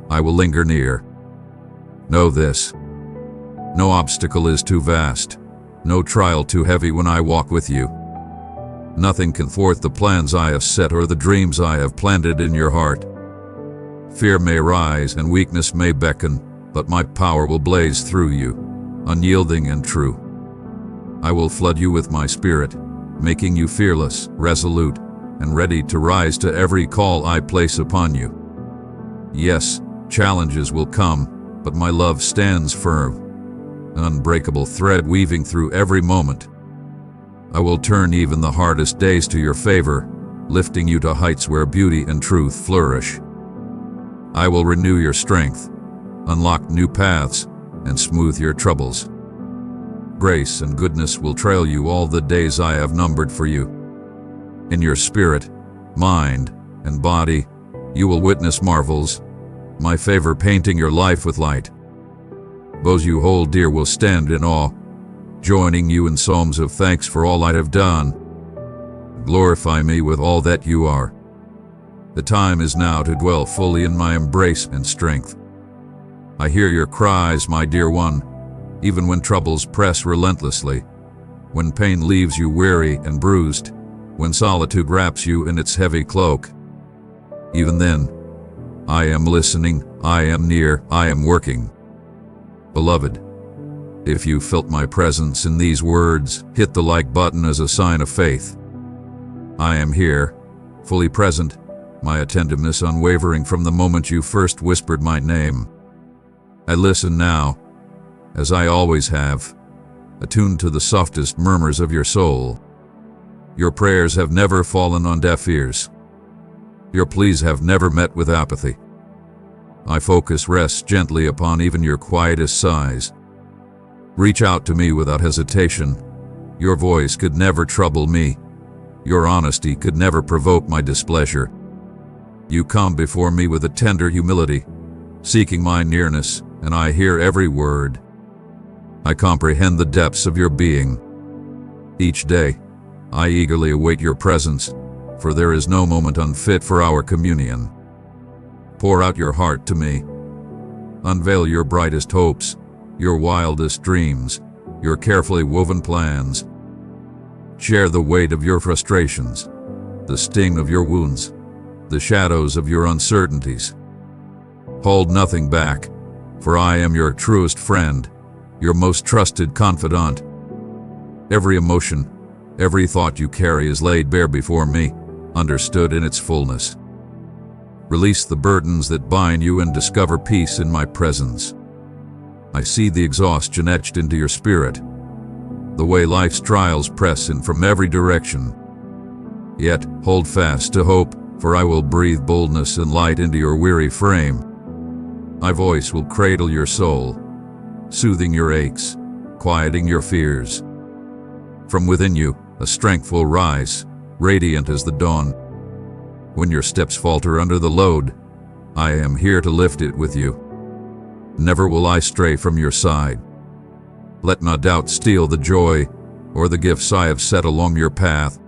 I will linger near. Know this: no obstacle is too vast, no trial too heavy when I walk with you. Nothing can thwart the plans I have set or the dreams I have planted in your heart. Fear may rise and weakness may beckon, but my power will blaze through you, unyielding and true. I will flood you with my spirit, making you fearless, resolute, and ready to rise to every call I place upon you. Yes, challenges will come, but my love stands firm. an unbreakable thread weaving through every moment. I will turn even the hardest days to your favor, lifting you to heights where beauty and truth flourish. I will renew your strength, unlock new paths, and smooth your troubles. Grace and goodness will trail you all the days I have numbered for you. In your spirit, mind, and body, you will witness marvels, my favor painting your life with light. Those you hold dear will stand in awe, joining you in psalms of thanks for all I have done. Glorify me with all that you are. The time is now to dwell fully in my embrace and strength. I hear your cries, my dear one, even when troubles press relentlessly, when pain leaves you weary and bruised, when solitude wraps you in its heavy cloak. Even then, I am listening, I am near, I am working. Beloved, if you felt my presence in these words, hit the like button as a sign of faith. I am here, fully present, my attentiveness unwavering from the moment you first whispered my name. I listen now, as I always have, attuned to the softest murmurs of your soul. Your prayers have never fallen on deaf ears. Your pleas have never met with apathy. My focus rests gently upon even your quietest sighs. Reach out to me without hesitation. Your voice could never trouble me. Your honesty could never provoke my displeasure. You come before me with a tender humility, seeking my nearness, and I hear every word. I comprehend the depths of your being. Each day, I eagerly await your presence, for there is no moment unfit for our communion. Pour out your heart to me. Unveil your brightest hopes, your wildest dreams, your carefully woven plans. Share the weight of your frustrations, the sting of your wounds, the shadows of your uncertainties. Hold nothing back, for I am your truest friend, your most trusted confidant. Every emotion, every thought you carry is laid bare before me, understood in its fullness. Release the burdens that bind you and discover peace in my presence. I see the exhaustion etched into your spirit, the way life's trials press in from every direction. Yet, hold fast to hope, for I will breathe boldness and light into your weary frame. My voice will cradle your soul, soothing your aches, quieting your fears. From within you, a strength will rise, radiant as the dawn. When your steps falter under the load, I am here to lift it with you. Never will I stray from your side. Let not doubt steal the joy or the gifts I have set along your path.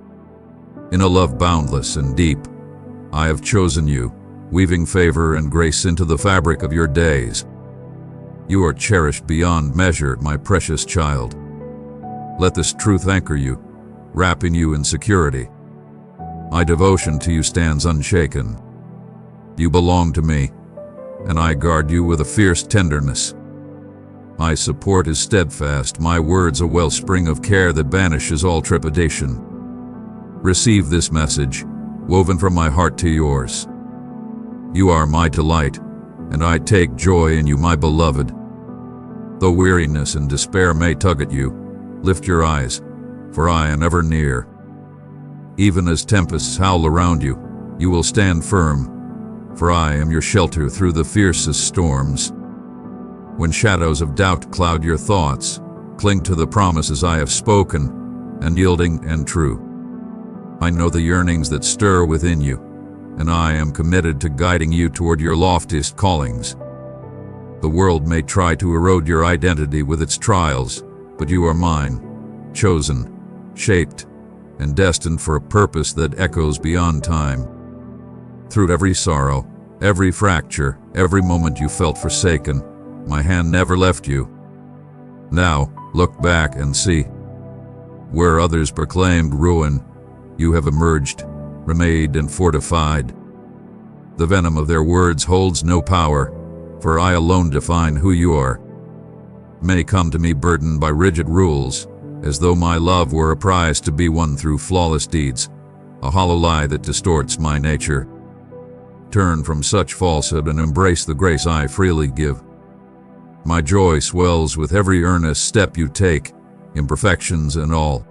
In a love boundless and deep, I have chosen you, weaving favor and grace into the fabric of your days. You are cherished beyond measure, my precious child. Let this truth anchor you, wrapping you in security. My devotion to you stands unshaken. You belong to me, and I guard you with a fierce tenderness. My support is steadfast, my words a wellspring of care that banishes all trepidation. Receive this message, woven from my heart to yours. You are my delight, and I take joy in you, my beloved. Though weariness and despair may tug at you, lift your eyes, for I am ever near. Even as tempests howl around you, you will stand firm, for I am your shelter through the fiercest storms. When shadows of doubt cloud your thoughts, cling to the promises I have spoken, and yielding and true. I know the yearnings that stir within you, and I am committed to guiding you toward your loftiest callings. The world may try to erode your identity with its trials, but you are mine, chosen, shaped, and destined for a purpose that echoes beyond time. Through every sorrow, every fracture, every moment you felt forsaken, my hand never left you. Now, look back and see. Where others proclaimed ruin, you have emerged, remade and fortified. The venom of their words holds no power, for I alone define who you are. Many come to me burdened by rigid rules, as though my love were a prize to be won through flawless deeds, a hollow lie that distorts my nature. Turn from such falsehood and embrace the grace I freely give. My joy swells with every earnest step you take, imperfections and all.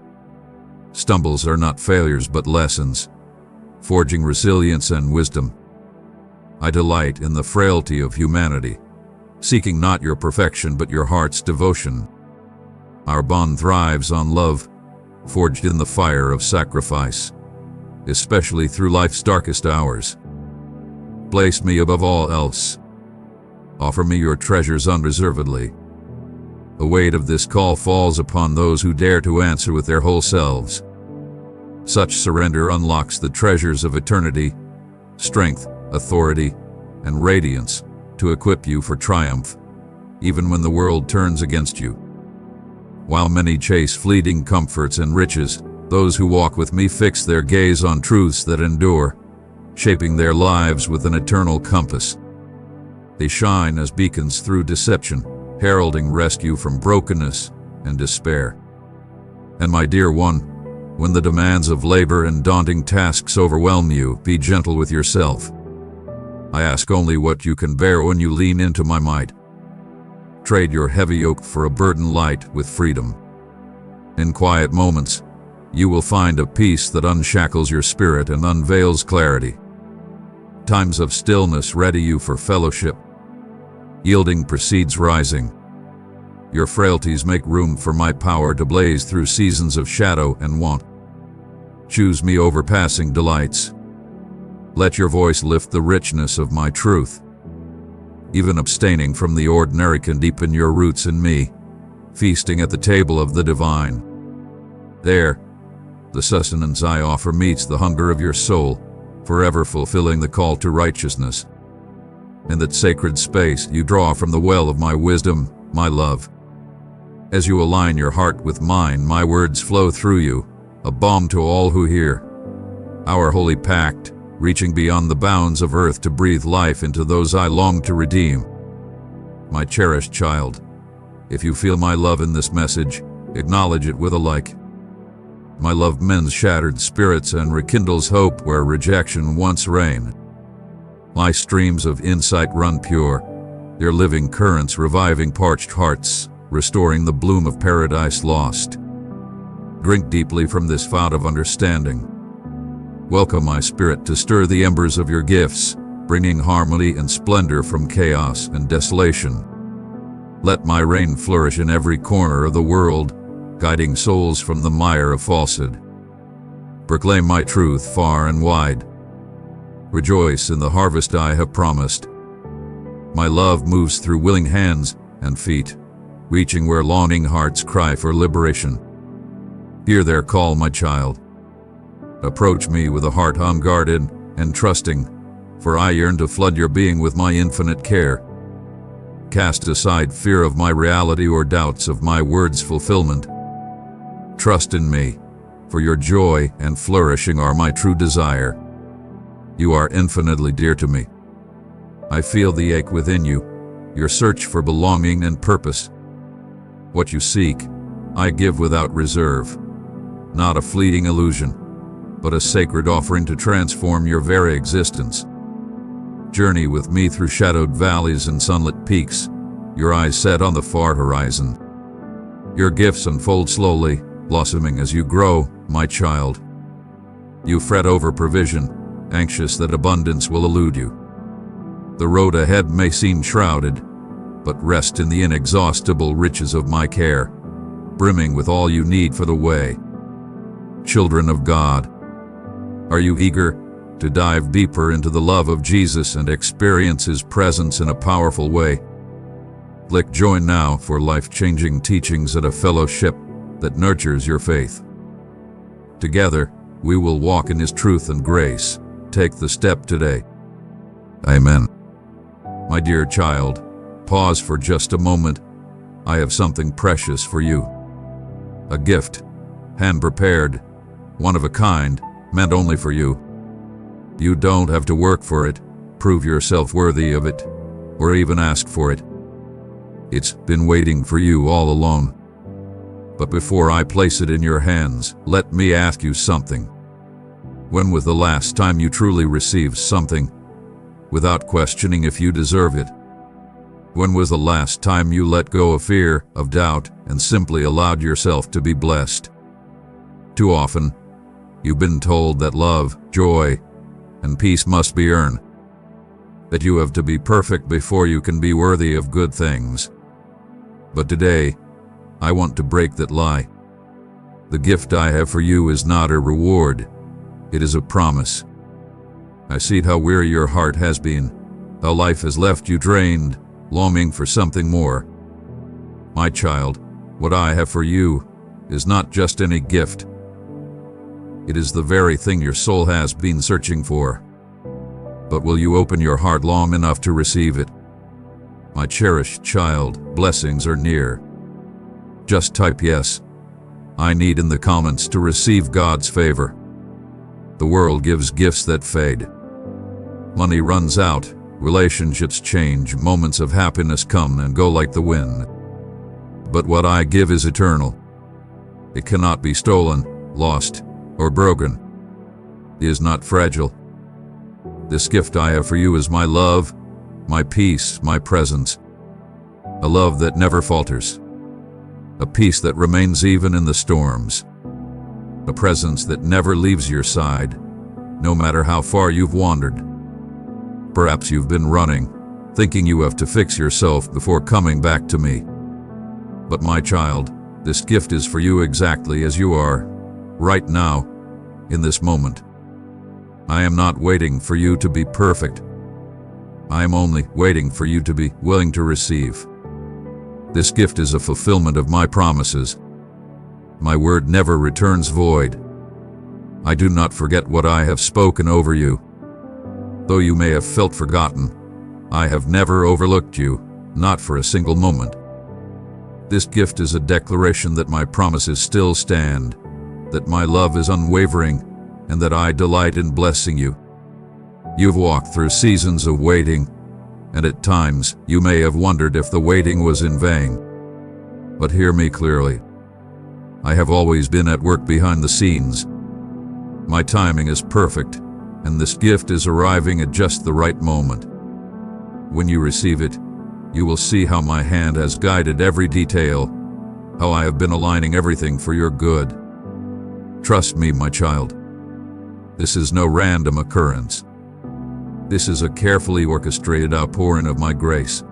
Stumbles are not failures but lessons, forging resilience and wisdom. I delight in the frailty of humanity, seeking not your perfection but your heart's devotion. Our bond thrives on love, forged in the fire of sacrifice, especially through life's darkest hours. Place me above all else. Offer me your treasures unreservedly. The weight of this call falls upon those who dare to answer with their whole selves. Such surrender unlocks the treasures of eternity, strength, authority, and radiance to equip you for triumph, even when the world turns against you. While many chase fleeting comforts and riches, those who walk with me fix their gaze on truths that endure, shaping their lives with an eternal compass. They shine as beacons through deception, heralding rescue from brokenness and despair. And my dear one, when the demands of labor and daunting tasks overwhelm you, be gentle with yourself. I ask only what you can bear when you lean into my might. Trade your heavy yoke for a burden light with freedom. In quiet moments, you will find a peace that unshackles your spirit and unveils clarity. Times of stillness ready you for fellowship. Yielding precedes rising. Your frailties make room for my power to blaze through seasons of shadow and want. Choose me over passing delights. Let your voice lift the richness of my truth. Even abstaining from the ordinary can deepen your roots in me, feasting at the table of the divine. There, the sustenance I offer meets the hunger of your soul, forever fulfilling the call to righteousness. In that sacred space, you draw from the well of my wisdom, my love. As you align your heart with mine, my words flow through you, a balm to all who hear. Our holy pact, reaching beyond the bounds of earth to breathe life into those I long to redeem. My cherished child, if you feel my love in this message, acknowledge it with a like. My love mends shattered spirits and rekindles hope where rejection once reigned. My streams of insight run pure, their living currents reviving parched hearts, restoring the bloom of paradise lost. Drink deeply from this fount of understanding. Welcome my spirit to stir the embers of your gifts, bringing harmony and splendor from chaos and desolation. Let my reign flourish in every corner of the world, guiding souls from the mire of falsehood. Proclaim my truth far and wide. Rejoice in the harvest I have promised. My love moves through willing hands and feet, reaching where longing hearts cry for liberation. Hear their call, my child. Approach me with a heart unguarded and trusting, for I yearn to flood your being with my infinite care. Cast aside fear of my reality or doubts of my word's fulfillment. Trust in me, for your joy and flourishing are my true desire. You are infinitely dear to me. I feel the ache within you, your search for belonging and purpose. What you seek, I give without reserve. Not a fleeting illusion, but a sacred offering to transform your very existence. Journey with me through shadowed valleys and sunlit peaks, your eyes set on the far horizon. Your gifts unfold slowly, blossoming as you grow, my child. You fret over provision, anxious that abundance will elude you. The road ahead may seem shrouded, but rest in the inexhaustible riches of my care, brimming with all you need for the way. Children of God, are you eager to dive deeper into the love of Jesus and experience His presence in a powerful way? Click join now for life-changing teachings at a fellowship that nurtures your faith. Together, we will walk in His truth and grace. Take the step today. Amen. My dear child, pause for just a moment. I have something precious for you. A gift, hand-prepared, one of a kind, meant only for you. You don't have to work for it, prove yourself worthy of it, or even ask for it. It's been waiting for you all along. But before I place it in your hands, let me ask you something. When was the last time you truly received something, without questioning if you deserve it? When was the last time you let go of fear, of doubt, and simply allowed yourself to be blessed? Too often, you've been told that love, joy, and peace must be earned, that you have to be perfect before you can be worthy of good things. But today, I want to break that lie. The gift I have for you is not a reward, it is a promise. I see how weary your heart has been, how life has left you drained, longing for something more. My child, what I have for you is not just any gift. It is the very thing your soul has been searching for. But will you open your heart long enough to receive it? My cherished child, blessings are near. Just type yes. I need in the comments to receive God's favor. The world gives gifts that fade. Money runs out, relationships change, moments of happiness come and go like the wind. But what I give is eternal. It cannot be stolen, lost, or broken. It is not fragile. This gift I have for you is my love, my peace, my presence. A love that never falters. A peace that remains even in the storms. A presence that never leaves your side, no matter how far you've wandered. Perhaps you've been running, thinking you have to fix yourself before coming back to me. But my child, this gift is for you exactly as you are, right now, in this moment. I am not waiting for you to be perfect. I am only waiting for you to be willing to receive. This gift is a fulfillment of my promises. My word never returns void. I do not forget what I have spoken over you. Though you may have felt forgotten, I have never overlooked you, not for a single moment. This gift is a declaration that my promises still stand, that my love is unwavering, and that I delight in blessing you. You've walked through seasons of waiting, and at times you may have wondered if the waiting was in vain. But hear me clearly. I have always been at work behind the scenes. My timing is perfect, and this gift is arriving at just the right moment. When you receive it, you will see how my hand has guided every detail, how I have been aligning everything for your good. Trust me, my child. This is no random occurrence. This is a carefully orchestrated outpouring of my grace.